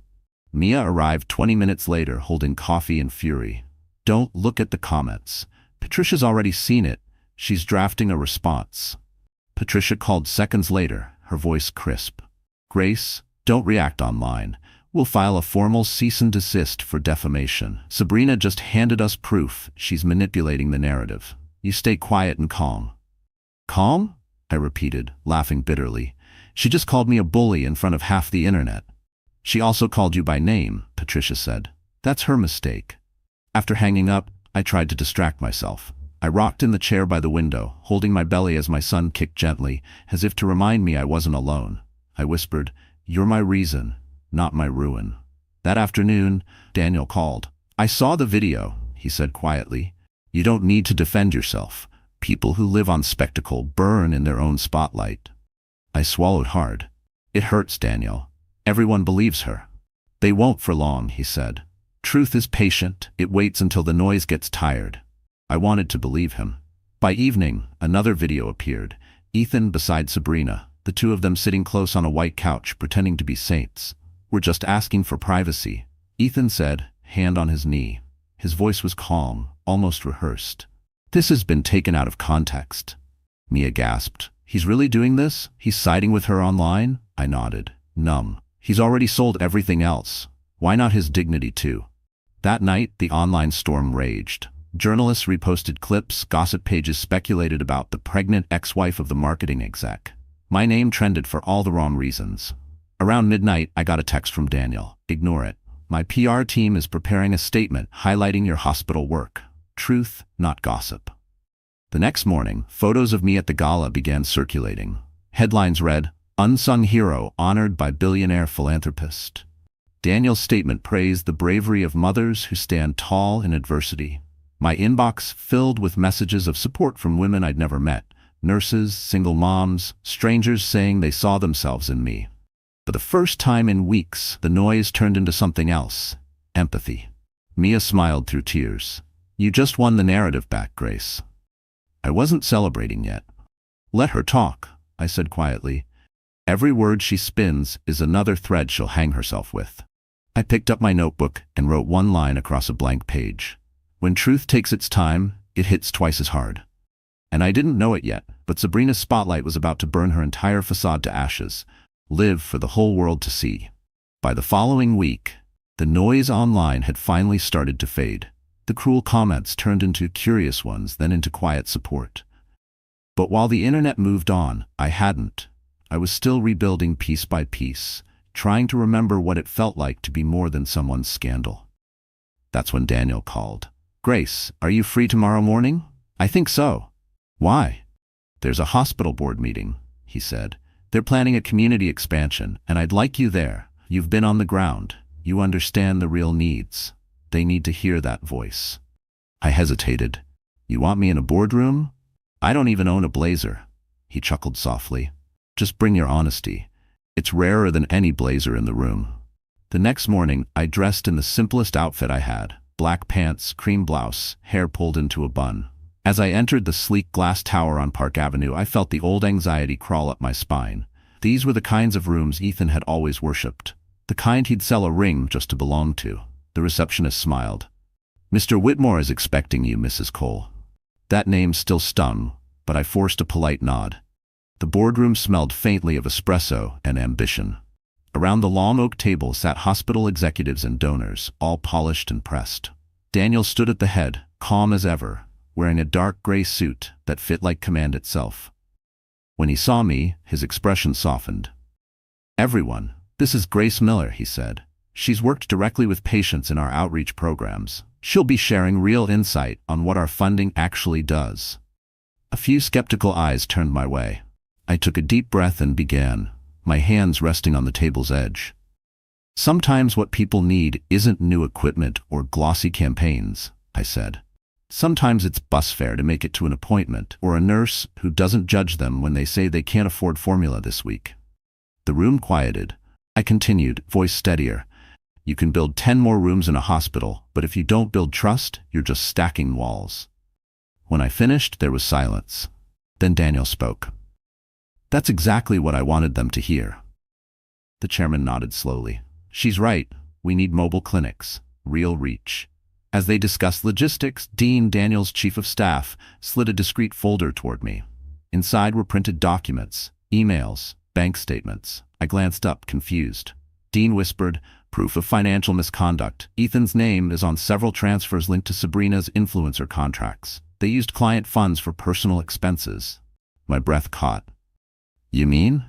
Mia arrived 20 minutes later holding coffee and fury. "Don't look at the comments. Patricia's already seen it. She's drafting a response." Patricia called seconds later, her voice crisp. "Grace, don't react online. We'll file a formal cease and desist for defamation. Sabrina just handed us proof she's manipulating the narrative. You stay quiet and calm." "Calm?" I repeated, laughing bitterly. "She just called me a bully in front of half the internet." "She also called you by name," Patricia said. "That's her mistake." After hanging up, I tried to distract myself. I rocked in the chair by the window, holding my belly as my son kicked gently, as if to remind me I wasn't alone. I whispered, "You're my reason, not my ruin." That afternoon, Daniel called. "I saw the video," he said quietly. "You don't need to defend yourself. People who live on spectacle burn in their own spotlight." I swallowed hard. "It hurts, Daniel. Everyone believes her." "They won't for long," he said. "Truth is patient. It waits until the noise gets tired." I wanted to believe him. By evening, another video appeared. Ethan beside Sabrina, the two of them sitting close on a white couch, pretending to be saints. "We're just asking for privacy," Ethan said, hand on his knee. His voice was calm, almost rehearsed. "This has been taken out of context." Mia gasped. "He's really doing this? He's siding with her online?" I nodded, numb. "He's already sold everything else. Why not his dignity too?" That night, the online storm raged. Journalists reposted clips, gossip pages speculated about the pregnant ex-wife of the marketing exec. My name trended for all the wrong reasons. Around midnight, I got a text from Daniel. "Ignore it. My PR team is preparing a statement highlighting your hospital work. Truth, not gossip." The next morning, photos of me at the gala began circulating. Headlines read, "Unsung Hero Honored by Billionaire Philanthropist." Daniel's statement praised the bravery of mothers who stand tall in adversity. My inbox filled with messages of support from women I'd never met, nurses, single moms, strangers saying they saw themselves in me. For the first time in weeks, the noise turned into something else: empathy. Mia smiled through tears. "You just won the narrative back, Grace." I wasn't celebrating yet. "Let her talk," I said quietly. "Every word she spins is another thread she'll hang herself with." I picked up my notebook and wrote one line across a blank page. When truth takes its time, it hits twice as hard. And I didn't know it yet, but Sabrina's spotlight was about to burn her entire facade to ashes, live for the whole world to see. By the following week, the noise online had finally started to fade. The cruel comments turned into curious ones, then into quiet support. But while the internet moved on, I hadn't. I was still rebuilding piece by piece, trying to remember what it felt like to be more than someone's scandal. That's when Daniel called. "Grace, are you free tomorrow morning?" "I think so." "Why?" "There's a hospital board meeting," he said. "They're planning a community expansion, and I'd like you there. You've been on the ground. You understand the real needs. They need to hear that voice." I hesitated. "You want me in a boardroom?" "I don't even own a blazer." He chuckled softly. "Just bring your honesty. It's rarer than any blazer in the room." The next morning, I dressed in the simplest outfit I had: black pants, cream blouse, hair pulled into a bun. As I entered the sleek glass tower on Park Avenue, I felt the old anxiety crawl up my spine. These were the kinds of rooms Ethan had always worshipped. The kind he'd sell a ring just to belong to. The receptionist smiled. "Mr. Whitmore is expecting you, Mrs. Cole." That name still stung, but I forced a polite nod. The boardroom smelled faintly of espresso and ambition. Around the long oak table sat hospital executives and donors, all polished and pressed. Daniel stood at the head, calm as ever, wearing a dark gray suit that fit like command itself. When he saw me, his expression softened. "Everyone, this is Grace Miller," he said. "She's worked directly with patients in our outreach programs. She'll be sharing real insight on what our funding actually does." A few skeptical eyes turned my way. I took a deep breath and began, my hands resting on the table's edge. "Sometimes what people need isn't new equipment or glossy campaigns," I said. "Sometimes it's bus fare to make it to an appointment, or a nurse who doesn't judge them when they say they can't afford formula this week." The room quieted. I continued, voice steadier. "You can build 10 more rooms in a hospital, but if you don't build trust, you're just stacking walls." When I finished, there was silence. Then Daniel spoke. "That's exactly what I wanted them to hear." The chairman nodded slowly. "She's right. We need mobile clinics. Real reach." As they discussed logistics, Dean, Daniel's chief of staff, slid a discreet folder toward me. Inside were printed documents, emails, bank statements. I glanced up, confused. Dean whispered, "Proof of financial misconduct. Ethan's name is on several transfers linked to Sabrina's influencer contracts. They used client funds for personal expenses." My breath caught. "You mean?"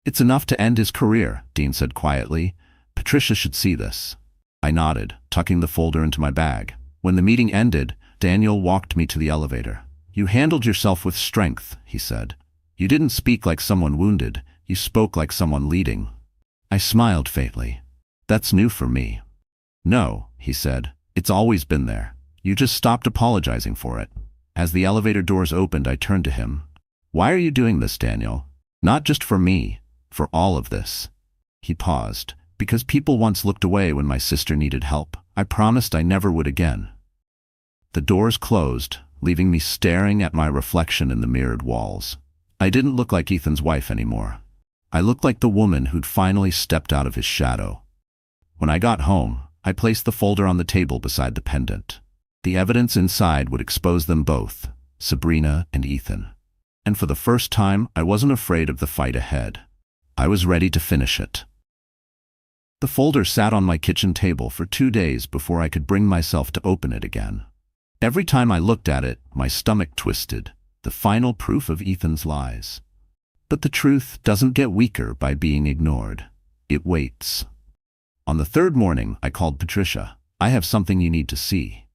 "It's enough to end his career," Dean said quietly. "Patricia should see this." I nodded, tucking the folder into my bag. When the meeting ended, Daniel walked me to the elevator. "You handled yourself with strength," he said. "You didn't speak like someone wounded. You spoke like someone leading." I smiled faintly. "That's new for me." "No," he said. "It's always been there. You just stopped apologizing for it." As the elevator doors opened, I turned to him. "Why are you doing this, Daniel? Not just for me, for all of this." He paused. "Because people once looked away when my sister needed help. I promised I never would again." The doors closed, leaving me staring at my reflection in the mirrored walls. I didn't look like Ethan's wife anymore. I looked like the woman who'd finally stepped out of his shadow. When I got home, I placed the folder on the table beside the pendant. The evidence inside would expose them both, Sabrina and Ethan. And for the first time, I wasn't afraid of the fight ahead. I was ready to finish it. The folder sat on my kitchen table for 2 days before I could bring myself to open it again. Every time I looked at it, my stomach twisted, the final proof of Ethan's lies. But the truth doesn't get weaker by being ignored. It waits. On the 3rd morning, I called Patricia. "I have something you need to see."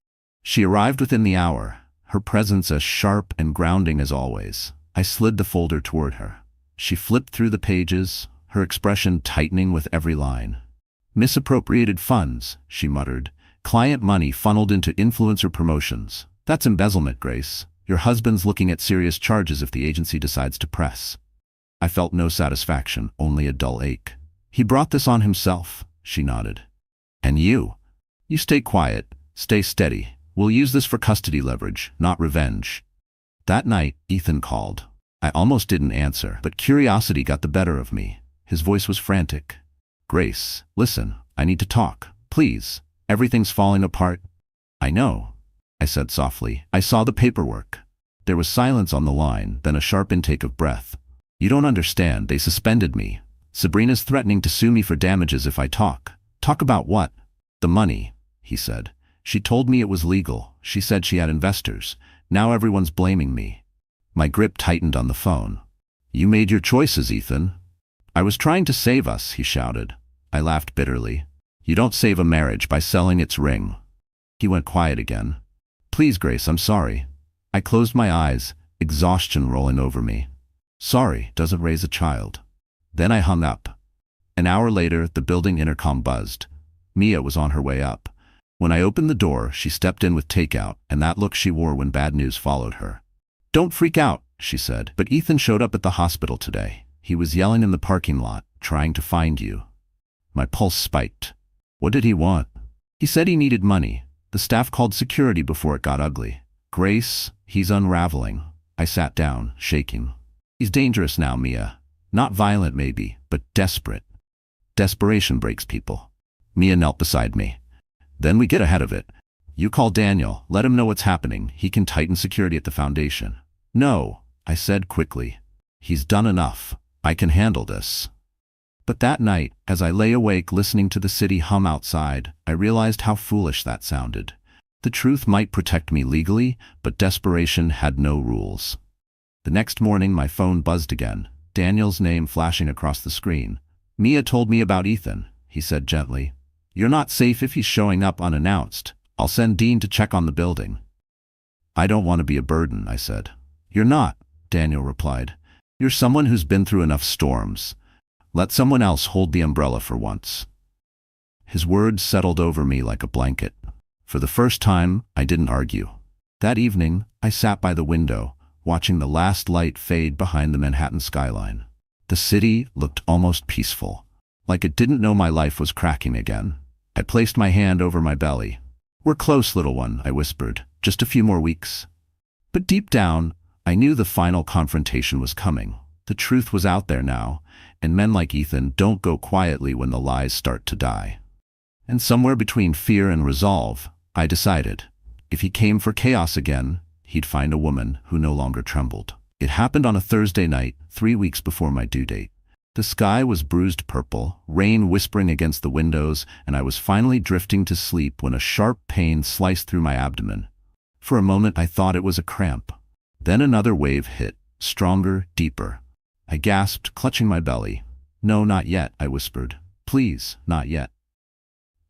She arrived within the hour, her presence as sharp and grounding as always. I slid the folder toward her. She flipped through the pages, her expression tightening with every line. "Misappropriated funds," she muttered. Client money funneled into influencer promotions. That's embezzlement, Grace. Your husband's looking at serious charges if the agency decides to press. I felt no satisfaction, only a dull ache. He brought this on himself, she nodded. And you? You stay quiet, stay steady. We'll use this for custody leverage, not revenge. That night, Ethan called. I almost didn't answer, but curiosity got the better of me. His voice was frantic. Grace, listen, I need to talk. Please. Everything's falling apart. I know, I said softly. I saw the paperwork. There was silence on the line, then a sharp intake of breath. You don't understand, they suspended me. Sabrina's threatening to sue me for damages if I talk. Talk about what? The money, he said. She told me it was legal. She said she had investors. Now everyone's blaming me. My grip tightened on the phone. You made your choices, Ethan. I was trying to save us, he shouted. I laughed bitterly. You don't save a marriage by selling its ring. He went quiet again. Please, Grace, I'm sorry. I closed my eyes, exhaustion rolling over me. Sorry doesn't raise a child. Then I hung up. An hour later, the building intercom buzzed. Mia was on her way up. When I opened the door, she stepped in with takeout, and that look she wore when bad news followed her. Don't freak out, she said, but Ethan showed up at the hospital today. He was yelling in the parking lot, trying to find you. My pulse spiked. What did he want? He said he needed money. The staff called security before it got ugly. Grace, he's unraveling. I sat down, shaking. He's dangerous now, Mia. Not violent maybe, but desperate. Desperation breaks people. Mia knelt beside me. Then we get ahead of it. You call Daniel, let him know what's happening. He can tighten security at the foundation. No, I said quickly. He's done enough. I can handle this. But that night, as I lay awake listening to the city hum outside, I realized how foolish that sounded. The truth might protect me legally, but desperation had no rules. The next morning, my phone buzzed again, Daniel's name flashing across the screen. Mia told me about Ethan, he said gently. You're not safe if he's showing up unannounced. I'll send Dean to check on the building. I don't want to be a burden, I said. You're not, Daniel replied. You're someone who's been through enough storms. Let someone else hold the umbrella for once. His words settled over me like a blanket. For the first time, I didn't argue. That evening, I sat by the window, watching the last light fade behind the Manhattan skyline. The city looked almost peaceful, like it didn't know my life was cracking again. I placed my hand over my belly. We're close, little one, I whispered. Just a few more weeks. But deep down, I knew the final confrontation was coming. The truth was out there now, and men like Ethan don't go quietly when the lies start to die. And somewhere between fear and resolve, I decided, if he came for chaos again, he'd find a woman who no longer trembled. It happened on a Thursday night, 3 weeks before my due date. The sky was bruised purple, rain whispering against the windows, and I was finally drifting to sleep when a sharp pain sliced through my abdomen. For a moment I thought it was a cramp. Then another wave hit, stronger, deeper. I gasped, clutching my belly. No, not yet, I whispered. Please, not yet.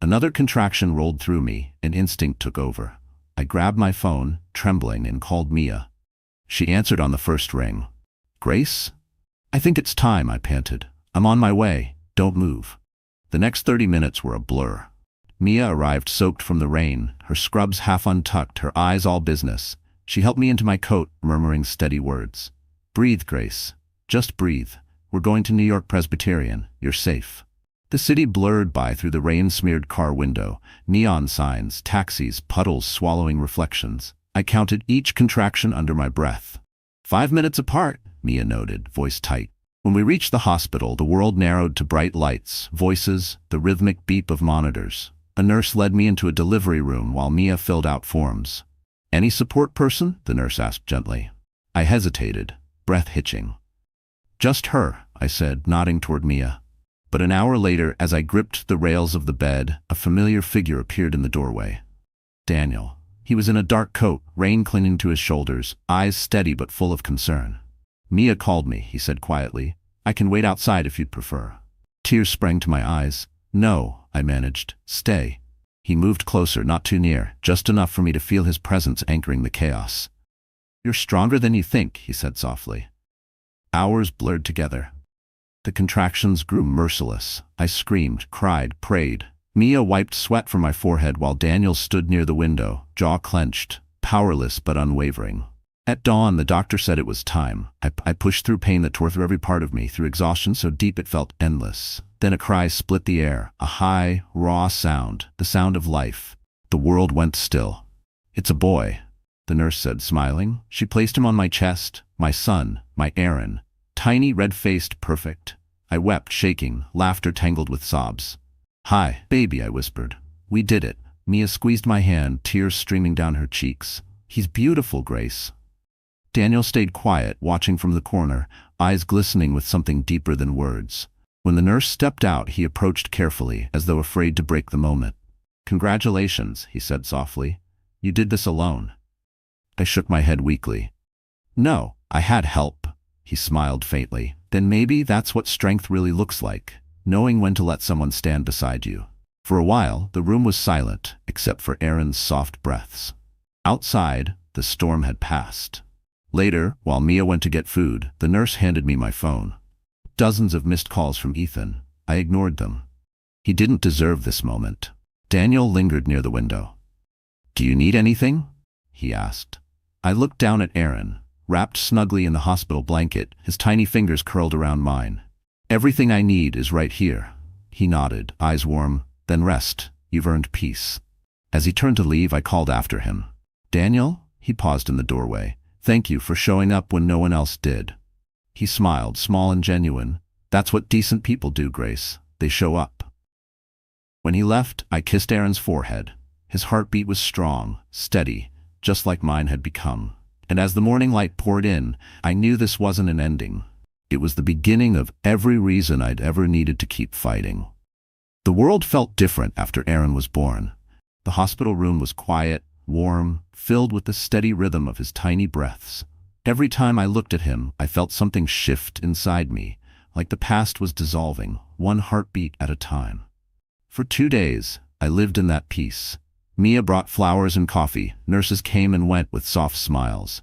Another contraction rolled through me, and instinct took over. I grabbed my phone, trembling, and called Mia. She answered on the first ring. Grace? I think it's time, I panted. I'm on my way. Don't move. The next 30 minutes were a blur. Mia arrived soaked from the rain, her scrubs half untucked, her eyes all business. She helped me into my coat, murmuring steady words. Breathe, Grace. Just breathe. We're going to New York Presbyterian. You're safe. The city blurred by through the rain-smeared car window, neon signs, taxis, puddles swallowing reflections. I counted each contraction under my breath. 5 minutes apart, Mia noted, voice tight. When we reached the hospital, the world narrowed to bright lights, voices, the rhythmic beep of monitors. A nurse led me into a delivery room while Mia filled out forms. Any support person? The nurse asked gently. I hesitated, breath hitching. Just her, I said, nodding toward Mia. But an hour later, as I gripped the rails of the bed, a familiar figure appeared in the doorway. Daniel. He was in a dark coat, rain clinging to his shoulders, eyes steady but full of concern. Mia called me, he said quietly. I can wait outside if you'd prefer. Tears sprang to my eyes. No, I managed. Stay. He moved closer, not too near, just enough for me to feel his presence anchoring the chaos. You're stronger than you think, he said softly. Hours blurred together. The contractions grew merciless. I screamed, cried, prayed. Mia wiped sweat from my forehead while Daniel stood near the window, jaw clenched, powerless but unwavering. At dawn, the doctor said it was time. I pushed through pain that tore through every part of me, through exhaustion so deep it felt endless. Then a cry split the air, a high, raw sound, the sound of life. The world went still. "It's a boy," the nurse said, smiling. She placed him on my chest, my son, my Aaron. Tiny, red-faced, perfect. I wept, shaking, laughter tangled with sobs. "Hi, baby," I whispered. "We did it." Mia squeezed my hand, tears streaming down her cheeks. "He's beautiful, Grace." Daniel stayed quiet, watching from the corner, eyes glistening with something deeper than words. When the nurse stepped out, he approached carefully, as though afraid to break the moment. "Congratulations," he said softly. "You did this alone." I shook my head weakly. "No, I had help." He smiled faintly. "Then maybe that's what strength really looks like, knowing when to let someone stand beside you." For a while, the room was silent, except for Aaron's soft breaths. Outside, the storm had passed. Later, while Mia went to get food, the nurse handed me my phone. Dozens of missed calls from Ethan. I ignored them. He didn't deserve this moment. Daniel lingered near the window. "Do you need anything?" he asked. I looked down at Aaron, wrapped snugly in the hospital blanket, his tiny fingers curled around mine. "Everything I need is right here." He nodded, eyes warm. "Then rest. You've earned peace." As he turned to leave, I called after him. "Daniel?" He paused in the doorway. "Thank you for showing up when no one else did." He smiled, small and genuine. "That's what decent people do, Grace. They show up." When he left, I kissed Aaron's forehead. His heartbeat was strong, steady, just like mine had become. And as the morning light poured in, I knew this wasn't an ending. It was the beginning of every reason I'd ever needed to keep fighting. The world felt different after Aaron was born. The hospital room was quiet, warm, filled with the steady rhythm of his tiny breaths. Every time I looked at him, I felt something shift inside me, like the past was dissolving, one heartbeat at a time. For 2 days, I lived in that peace. Mia brought flowers and coffee, nurses came and went with soft smiles.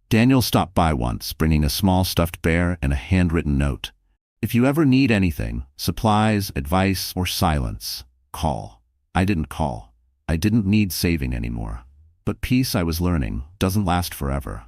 Daniel stopped by once, bringing a small stuffed bear and a handwritten note. "If you ever need anything, supplies, advice, or silence, call." I didn't call. I didn't need saving anymore. But peace, I was learning, doesn't last forever.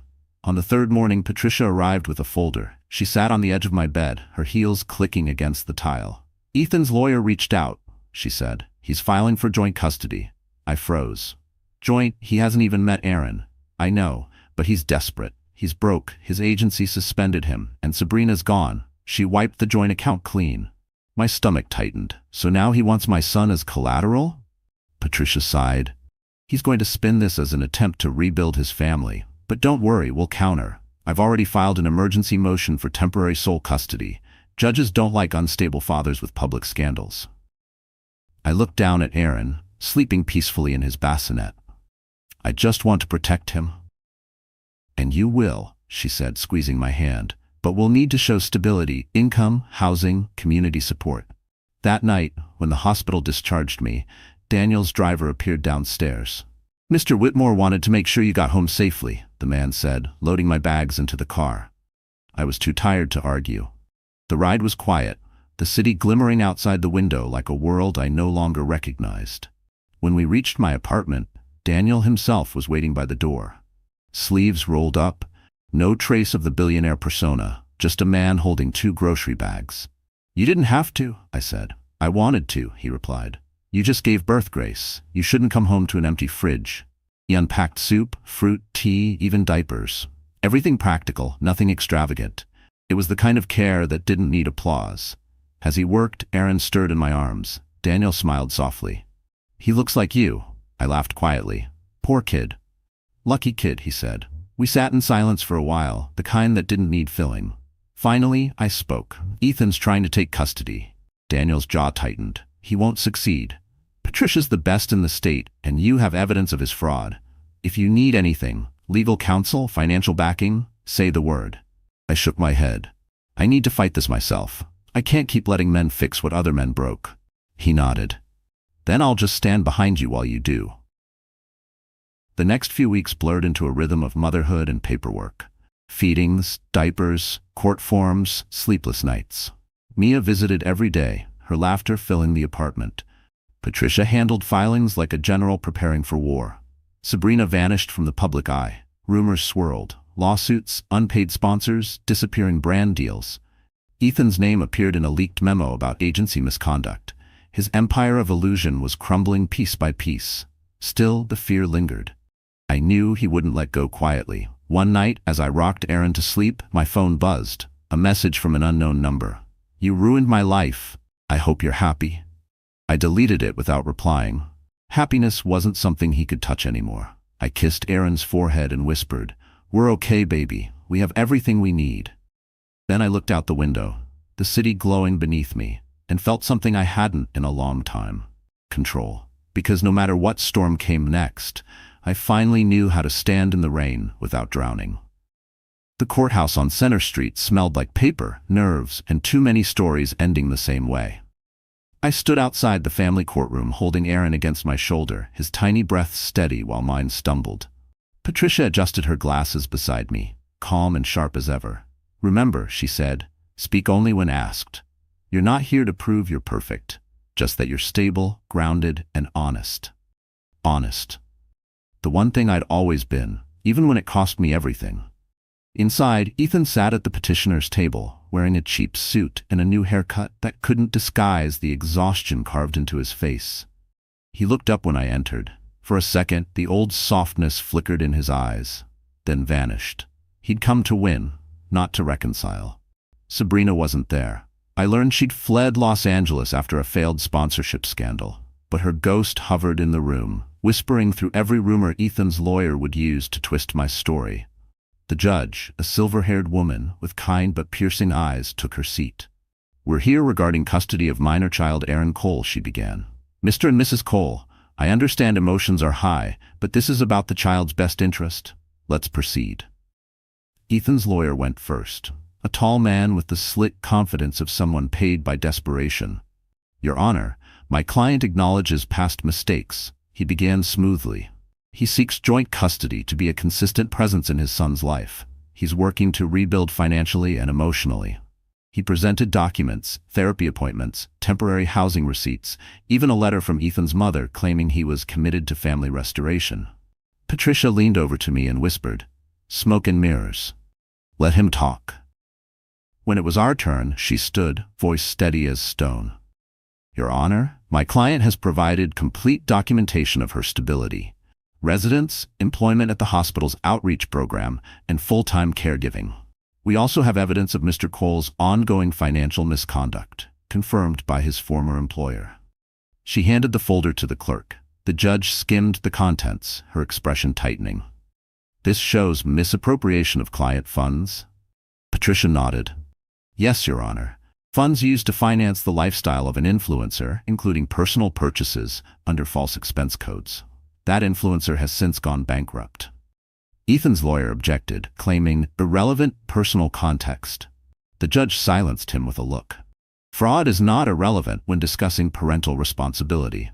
On the third morning, Patricia arrived with a folder. She sat on the edge of my bed, her heels clicking against the tile. "Ethan's lawyer reached out," she said. "He's filing for joint custody." I froze. "Joint? He hasn't even met Aaron." "I know, but he's desperate. He's broke, his agency suspended him, and Sabrina's gone. She wiped the joint account clean." My stomach tightened. "So now he wants my son as collateral?" Patricia sighed. "He's going to spin this as an attempt to rebuild his family. But don't worry, we'll counter. I've already filed an emergency motion for temporary sole custody. Judges don't like unstable fathers with public scandals." I looked down at Aaron, sleeping peacefully in his bassinet. "I just want to protect him." "And you will," she said, squeezing my hand. "But we'll need to show stability, income, housing, community support." That night, when the hospital discharged me, Daniel's driver appeared downstairs. "Mr. Whitmore wanted to make sure you got home safely," the man said, loading my bags into the car. I was too tired to argue. The ride was quiet, the city glimmering outside the window like a world I no longer recognized. When we reached my apartment, Daniel himself was waiting by the door. Sleeves rolled up, no trace of the billionaire persona, just a man holding 2 grocery bags. "You didn't have to," I said. "I wanted to," he replied. "You just gave birth, Grace. You shouldn't come home to an empty fridge." He unpacked soup, fruit, tea, even diapers. Everything practical, nothing extravagant. It was the kind of care that didn't need applause. As he worked, Aaron stirred in my arms. Daniel smiled softly. "He looks like you." I laughed quietly. "Poor kid." "Lucky kid," he said. We sat in silence for a while, the kind that didn't need filling. Finally, I spoke. "Ethan's trying to take custody." Daniel's jaw tightened. "He won't succeed. Patricia's the best in the state, and you have evidence of his fraud. If you need anything, legal counsel, financial backing, say the word." I shook my head. "I need to fight this myself. I can't keep letting men fix what other men broke." He nodded. "Then I'll just stand behind you while you do." The next few weeks blurred into a rhythm of motherhood and paperwork. Feedings, diapers, court forms, sleepless nights. Mia visited every day, her laughter filling the apartment. Patricia handled filings like a general preparing for war. Sabrina vanished from the public eye. Rumors swirled. Lawsuits, unpaid sponsors, disappearing brand deals. Ethan's name appeared in a leaked memo about agency misconduct. His empire of illusion was crumbling piece by piece. Still, the fear lingered. I knew he wouldn't let go quietly. One night, as I rocked Aaron to sleep, my phone buzzed. A message from an unknown number. "You ruined my life. I hope you're happy." I deleted it without replying. Happiness wasn't something he could touch anymore. I kissed Aaron's forehead and whispered, "We're okay, baby. We have everything we need." Then I looked out the window, the city glowing beneath me, and felt something I hadn't in a long time. Control. Because no matter what storm came next, I finally knew how to stand in the rain without drowning. The courthouse on Center Street smelled like paper, nerves, and too many stories ending the same way. I stood outside the family courtroom holding Aaron against my shoulder, his tiny breath steady while mine stumbled. Patricia adjusted her glasses beside me, calm and sharp as ever. "Remember," she said, "speak only when asked. You're not here to prove you're perfect, just that you're stable, grounded, and honest." Honest. The one thing I'd always been, even when it cost me everything. Inside, Ethan sat at the petitioner's table, wearing a cheap suit and a new haircut that couldn't disguise the exhaustion carved into his face. He looked up when I entered. For a second, the old softness flickered in his eyes, then vanished. He'd come to win, not to reconcile. Sabrina wasn't there. I learned she'd fled Los Angeles after a failed sponsorship scandal, but her ghost hovered in the room, whispering through every rumor Ethan's lawyer would use to twist my story. The judge, a silver-haired woman with kind but piercing eyes, took her seat. "We're here regarding custody of minor child Aaron Cole," she began. "Mr. and Mrs. Cole, I understand emotions are high, but this is about the child's best interest. Let's proceed." Ethan's lawyer went first, a tall man with the slick confidence of someone paid by desperation. "Your Honor, my client acknowledges past mistakes," he began smoothly. "He seeks joint custody to be a consistent presence in his son's life. He's working to rebuild financially and emotionally." He presented documents, therapy appointments, temporary housing receipts, even a letter from Ethan's mother claiming he was committed to family restoration. Patricia leaned over to me and whispered, "Smoke and mirrors. Let him talk." When it was our turn, she stood, voice steady as stone. "Your Honor, my client has provided complete documentation of her stability. Residence, employment at the hospital's outreach program, and full-time caregiving. We also have evidence of Mr. Cole's ongoing financial misconduct, confirmed by his former employer." She handed the folder to the clerk. The judge skimmed the contents, her expression tightening. "This shows misappropriation of client funds?" Patricia nodded. "Yes, Your Honor. Funds used to finance the lifestyle of an influencer, including personal purchases, under false expense codes. That influencer has since gone bankrupt." Ethan's lawyer objected, claiming irrelevant personal context. The judge silenced him with a look. "Fraud is not irrelevant when discussing parental responsibility."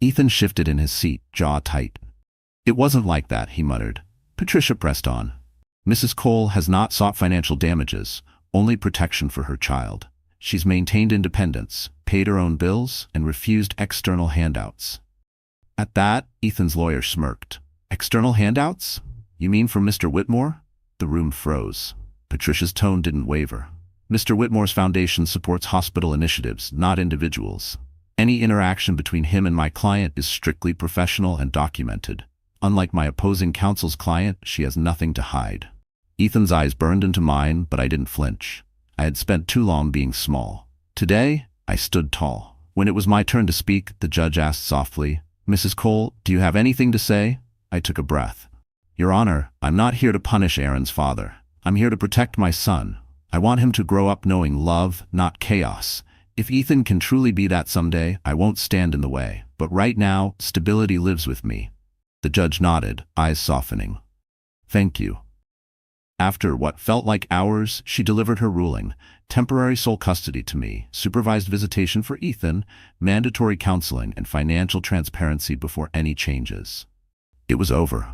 Ethan shifted in his seat, jaw tight. "It wasn't like that," he muttered. Patricia pressed on. "Mrs. Cole has not sought financial damages, only protection for her child. She's maintained independence, paid her own bills, and refused external handouts." At that, Ethan's lawyer smirked. "External handouts? You mean from Mr. Whitmore?" The room froze. Patricia's tone didn't waver. "Mr. Whitmore's foundation supports hospital initiatives, not individuals. Any interaction between him and my client is strictly professional and documented. Unlike my opposing counsel's client, she has nothing to hide." Ethan's eyes burned into mine, but I didn't flinch. I had spent too long being small. Today, I stood tall. When it was my turn to speak, the judge asked softly, "Mrs. Cole, do you have anything to say?" I took a breath. "Your Honor, I'm not here to punish Aaron's father. I'm here to protect my son. I want him to grow up knowing love, not chaos. If Ethan can truly be that someday, I won't stand in the way. But right now, stability lives with me." The judge nodded, eyes softening. "Thank you." After what felt like hours, she delivered her ruling. Temporary sole custody to me, supervised visitation for Ethan, mandatory counseling, and financial transparency before any changes. It was over.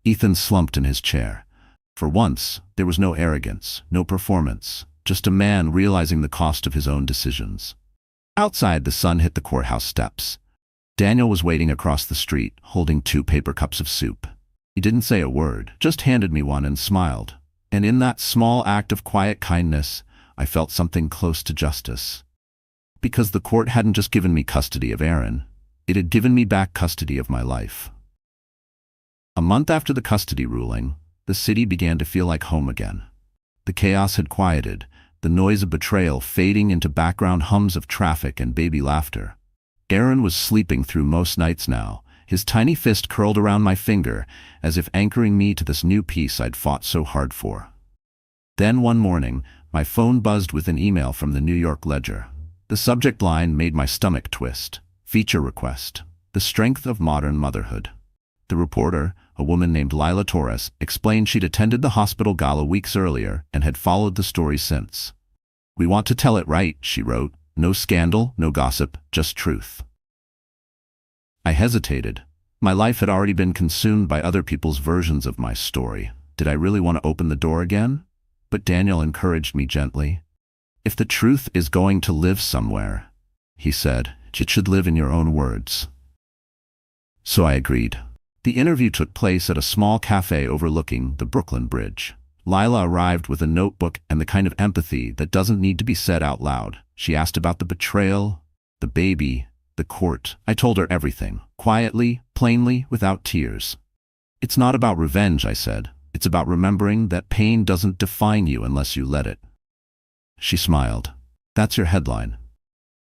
Ethan slumped in his chair. For once, there was no arrogance, no performance, just a man realizing the cost of his own decisions. Outside, the sun hit the courthouse steps. Daniel was waiting across the street, holding 2 paper cups of soup. He didn't say a word, just handed me one and smiled. And in that small act of quiet kindness, I felt something close to justice. Because the court hadn't just given me custody of Aaron, it had given me back custody of my life. A month after the custody ruling, the city began to feel like home again. The chaos had quieted, the noise of betrayal fading into background hums of traffic and baby laughter. Aaron was sleeping through most nights now, his tiny fist curled around my finger, as if anchoring me to this new peace I'd fought so hard for. Then one morning, my phone buzzed with an email from the New York Ledger. The subject line made my stomach twist. Feature request. The strength of modern motherhood. The reporter, a woman named Lila Torres, explained she'd attended the hospital gala weeks earlier and had followed the story since. "We want to tell it right," she wrote. "No scandal, no gossip, just truth." I hesitated. My life had already been consumed by other people's versions of my story. Did I really want to open the door again? But Daniel encouraged me gently. "If the truth is going to live somewhere," he said, "it should live in your own words." So I agreed. The interview took place at a small cafe overlooking the Brooklyn Bridge. Lila arrived with a notebook and the kind of empathy that doesn't need to be said out loud. She asked about the betrayal, the baby, the court. I told her everything, quietly, plainly, without tears. "It's not about revenge," I said. "It's about remembering that pain doesn't define you unless you let it." She smiled. "That's your headline."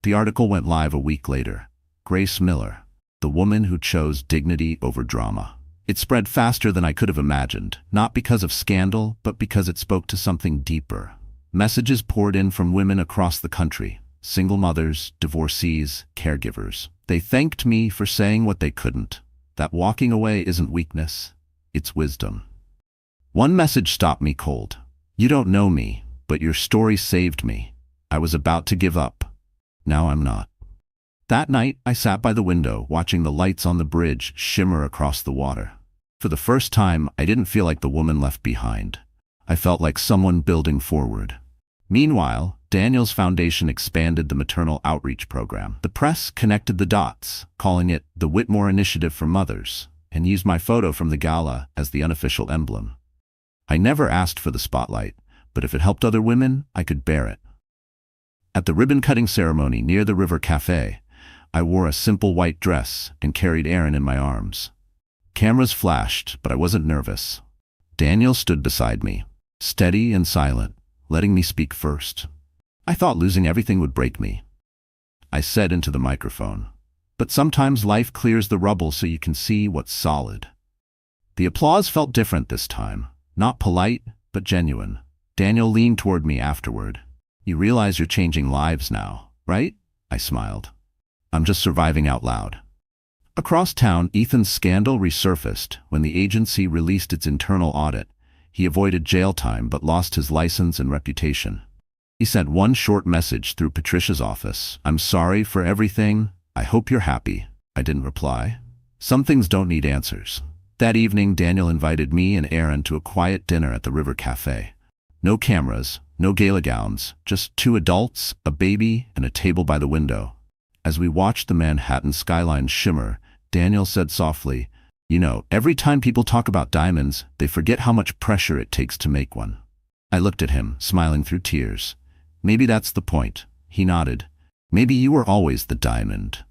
The article went live a week later. Grace Miller, the woman who chose dignity over drama. It spread faster than I could have imagined, not because of scandal, but because it spoke to something deeper. Messages poured in from women across the country, single mothers, divorcees, caregivers. They thanked me for saying what they couldn't, that walking away isn't weakness, it's wisdom. One message stopped me cold. "You don't know me, but your story saved me. I was about to give up. Now I'm not." That night, I sat by the window, watching the lights on the bridge shimmer across the water. For the first time, I didn't feel like the woman left behind. I felt like someone building forward. Meanwhile, Daniel's foundation expanded the maternal outreach program. The press connected the dots, calling it the Whitmore Initiative for Mothers, and used my photo from the gala as the unofficial emblem. I never asked for the spotlight, but if it helped other women, I could bear it. At the ribbon-cutting ceremony near the River Cafe, I wore a simple white dress and carried Aaron in my arms. Cameras flashed, but I wasn't nervous. Daniel stood beside me, steady and silent, letting me speak first. I thought losing everything would break me. I said into the microphone, "But sometimes life clears the rubble so you can see what's solid." The applause felt different this time, not polite, but genuine. Daniel leaned toward me afterward. "You realize you're changing lives now, right?" I smiled. "I'm just surviving out loud." Across town, Ethan's scandal resurfaced when the agency released its internal audit. He avoided jail time but lost his license and reputation. He sent one short message through Patricia's office. "I'm sorry for everything. I hope you're happy." I didn't reply. Some things don't need answers. That evening, Daniel invited me and Aaron to a quiet dinner at the River Cafe. No cameras, no gala gowns, just 2 adults, a baby, and a table by the window. As we watched the Manhattan skyline shimmer, Daniel said softly, "You know, every time people talk about diamonds, they forget how much pressure it takes to make one." I looked at him, smiling through tears. "Maybe that's the point." He nodded. "Maybe you were always the diamond."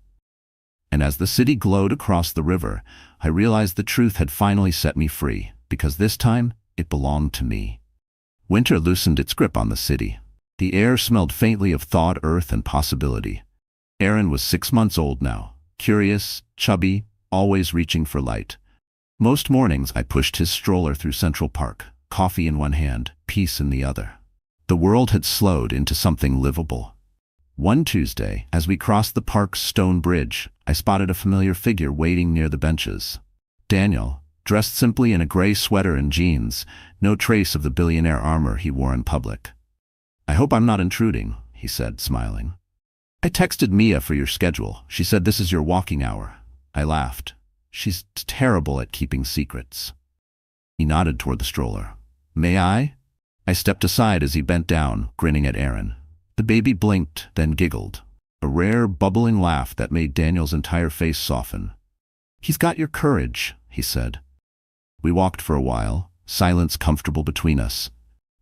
And as the city glowed across the river, I realized the truth had finally set me free, because this time, it belonged to me. Winter loosened its grip on the city. The air smelled faintly of thawed earth and possibility. Aaron was 6 months old now, curious, chubby, always reaching for light. Most mornings I pushed his stroller through Central Park, coffee in one hand, peace in the other. The world had slowed into something livable. One Tuesday, as we crossed the park's stone bridge, I spotted a familiar figure waiting near the benches. Daniel, dressed simply in a gray sweater and jeans, no trace of the Billionaire armor he wore in public. "I hope I'm not intruding," he said, smiling. "I texted Mia for your schedule. She said this is your walking hour." I laughed. "She's terrible at keeping secrets." He nodded toward the stroller. "May I?" I stepped aside as he bent down, grinning at Aaron. The baby blinked, then giggled. A rare, bubbling laugh that made Daniel's entire face soften. "He's got your courage," he said. We walked for a while, silence comfortable between us.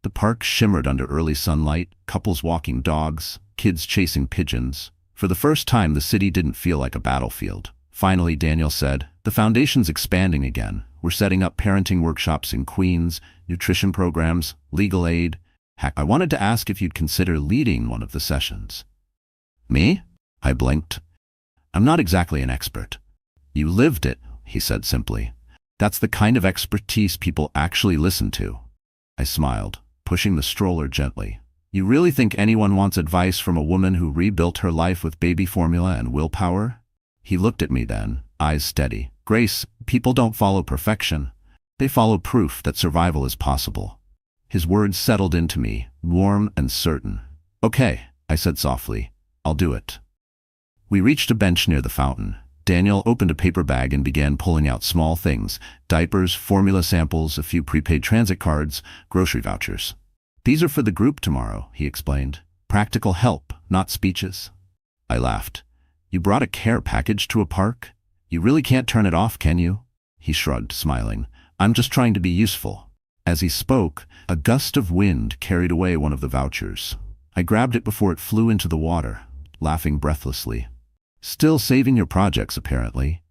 The park shimmered under early sunlight, couples walking dogs, kids chasing pigeons. For the first time, the city didn't feel like a battlefield. Finally, Daniel said, "The foundation's expanding again. We're setting up parenting workshops in Queens, nutrition programs, legal aid. Heck, I wanted to ask if you'd consider leading one of the sessions." "Me?" I blinked. "I'm not exactly an expert." "You lived it," he said simply. "That's the kind of expertise people actually listen to." I smiled, pushing the stroller gently. "You really think anyone wants advice from a woman who rebuilt her life with baby formula and willpower?" He looked at me then, eyes steady. "Grace, people don't follow perfection. They follow proof that survival is possible." His words settled into me, warm and certain. "Okay," I said softly. "I'll do it." We reached a bench near the fountain. Daniel opened a paper bag and began pulling out small things: diapers, formula samples, a few prepaid transit cards, grocery vouchers. "These are for the group tomorrow," he explained. "Practical help, not speeches." I laughed. "You brought a care package to a park? You really can't turn it off, can you?" He shrugged, smiling. "I'm just trying to be useful." As he spoke, a gust of wind carried away one of the vouchers. I grabbed it before it flew into the water, laughing breathlessly. "Still saving your projects, apparently.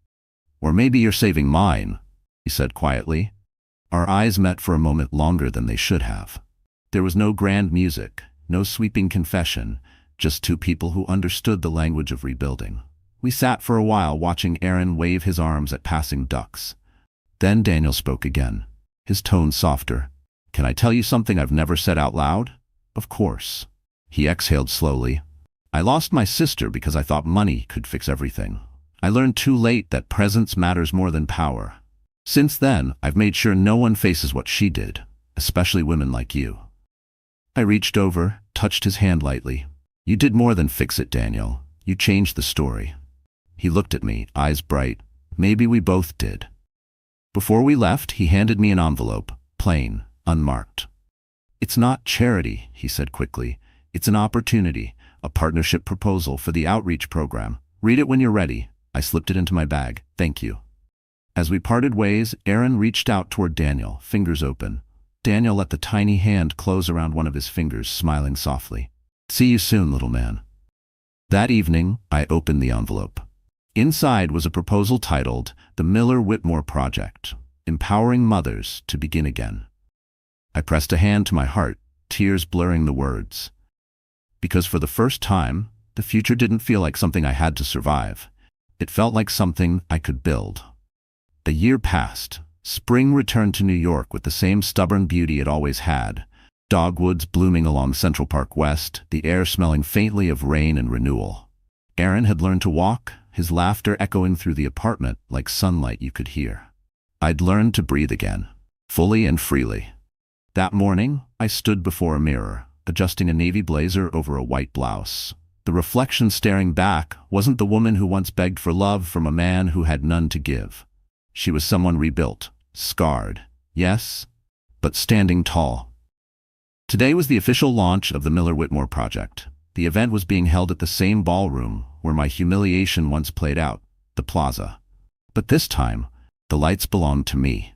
Or maybe you're saving mine," he said quietly. Our eyes met for a moment longer than they should have. There was no grand music, no sweeping confession, just two people who understood the language of rebuilding. We sat for a while watching Aaron wave his arms at passing ducks. Then Daniel spoke again, his tone softer. "Can I tell you something I've never said out loud?" "Of course." He exhaled slowly. "I lost my sister because I thought money could fix everything. I learned too late that presence matters more than power. Since then, I've made sure no one faces what she did, especially women like you." I reached over, touched his hand lightly. "You did more than fix it, Daniel. You changed the story." He looked at me, eyes bright. "Maybe we both did." Before we left, he handed me an envelope, plain, unmarked. "It's not charity," he said quickly. "It's an opportunity, a partnership proposal for the outreach program. Read it when you're ready." I slipped it into my bag. "Thank you." As we parted ways, Aaron reached out toward Daniel, fingers open. Daniel let the tiny hand close around one of his fingers, smiling softly. "See you soon, little man." That evening, I opened the envelope. Inside was a proposal titled The Miller-Whitmore Project, Empowering Mothers to Begin Again. I pressed a hand to my heart, tears blurring the words. Because for the first time, the future didn't feel like something I had to survive. It felt like something I could build. A year passed. Spring returned to New York with the same stubborn beauty it always had. Dogwoods blooming along Central Park West, the air smelling faintly of rain and renewal. Aaron had learned to walk, his laughter echoing through the apartment like sunlight you could hear. I'd learned to breathe again, fully and freely. That morning, I stood before a mirror, adjusting a navy blazer over a white blouse. The reflection staring back wasn't the woman who once begged for love from a man who had none to give. She was someone rebuilt, scarred, yes, but standing tall. Today was the official launch of the Miller-Whitmore Project. The event was being held at the same ballroom where my humiliation once played out, the Plaza. But this time, the lights belonged to me.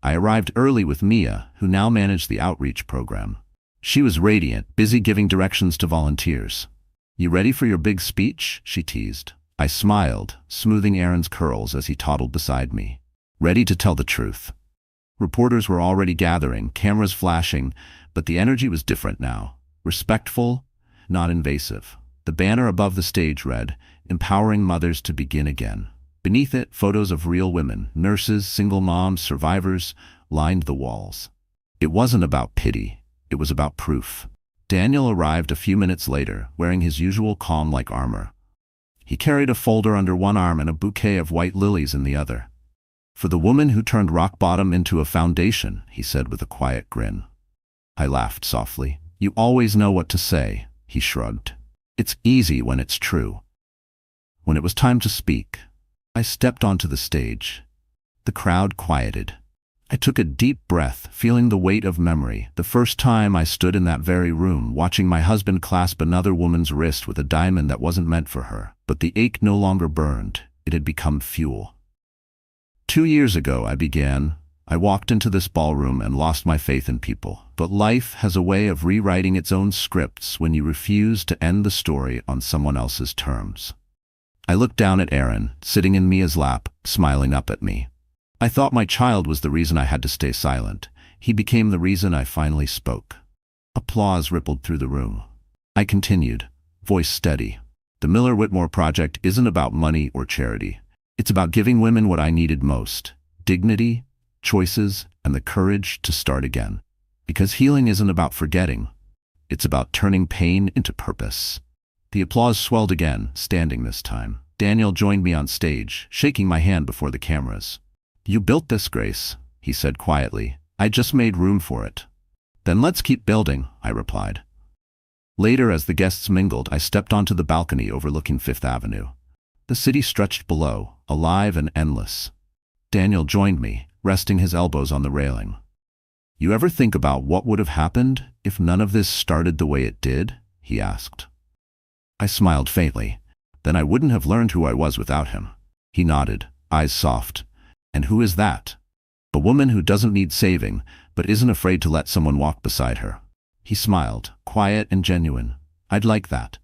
I arrived early with Mia, who now managed the outreach program. She was radiant, busy giving directions to volunteers. "You ready for your big speech?" she teased. I smiled, smoothing Aaron's curls as he toddled beside me. Ready to tell the truth. Reporters were already gathering, cameras flashing, but the energy was different now. Respectful, not invasive. The banner above the stage read, "Empowering Mothers to Begin Again." Beneath it, photos of real women, nurses, single moms, survivors, lined the walls. It wasn't about pity. It was about proof. Daniel arrived a few minutes later, wearing his usual calm-like armor. He carried a folder under one arm and a bouquet of white lilies in the other. "For the woman who turned rock bottom into a foundation," he said with a quiet grin. I laughed softly. "You always know what to say," he shrugged. "It's easy when it's true." When it was time to speak, I stepped onto the stage. The crowd quieted. I took a deep breath, feeling the weight of memory. The first time I stood in that very room, watching my husband clasp another woman's wrist with a diamond that wasn't meant for her. But the ache no longer burned. It had become fuel. 2 years ago, I walked into this ballroom and lost my faith in people. But life has a way of rewriting its own scripts when you refuse to end the story on someone else's terms. I looked down at Aaron, sitting in Mia's lap, smiling up at me. I thought my child was the reason I had to stay silent. He became the reason I finally spoke. Applause rippled through the room. I continued, voice steady. The Miller Whitmore Project isn't about money or charity. It's about giving women what I needed most: dignity, choices, and the courage to start again. Because healing isn't about forgetting. It's about turning pain into purpose. The applause swelled again, standing this time. Daniel joined me on stage, shaking my hand before the cameras. "You built this, Grace," he said quietly. "I just made room for it." "Then let's keep building," I replied. Later, as the guests mingled, I stepped onto the balcony overlooking Fifth Avenue. The city stretched below, alive and endless. Daniel joined me, resting his elbows on the railing. "You ever think about what would have happened if none of this started the way it did?" he asked. I smiled faintly. "Then I wouldn't have learned who I was without him." He nodded, eyes soft. "And who is that?" "A woman who doesn't need saving, but isn't afraid to let someone walk beside her." He smiled, quiet and genuine. "I'd like that."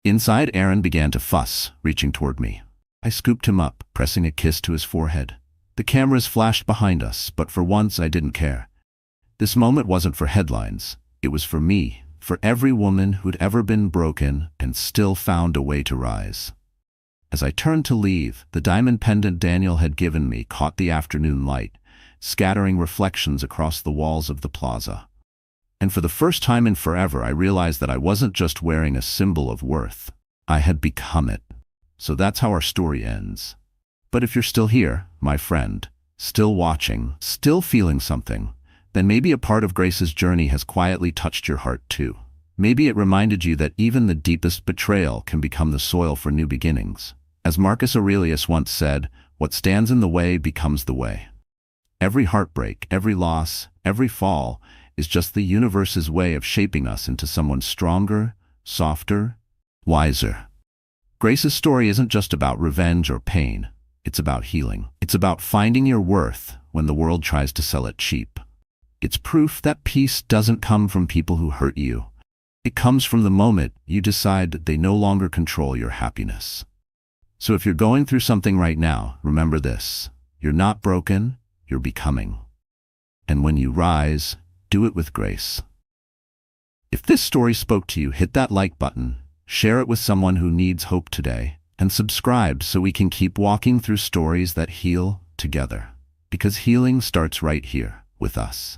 Inside, Aaron began to fuss, reaching toward me. I scooped him up, pressing a kiss to his forehead. The cameras flashed behind us, but for once I didn't care. This moment wasn't for headlines. It was for me, for every woman who'd ever been broken and still found a way to rise. As I turned to leave, the diamond pendant Daniel had given me caught the afternoon light, scattering reflections across the walls of the plaza. And for the first time in forever, I realized that I wasn't just wearing a symbol of worth. I had become it. So that's how our story ends. But if you're still here, my friend, still watching, still feeling something, then maybe a part of Grace's journey has quietly touched your heart too. Maybe it reminded you that even the deepest betrayal can become the soil for new beginnings. As Marcus Aurelius once said, what stands in the way becomes the way. Every heartbreak, every loss, every fall is just the universe's way of shaping us into someone stronger, softer, wiser. Grace's story isn't just about revenge or pain. It's about healing. It's about finding your worth when the world tries to sell it cheap. It's proof that peace doesn't come from people who hurt you. It comes from the moment you decide that they no longer control your happiness. So if you're going through something right now, remember this: you're not broken, you're becoming. And when you rise, do it with grace. If this story spoke to you, hit that like button, share it with someone who needs hope today, and subscribe so we can keep walking through stories that heal together. Because healing starts right here with us.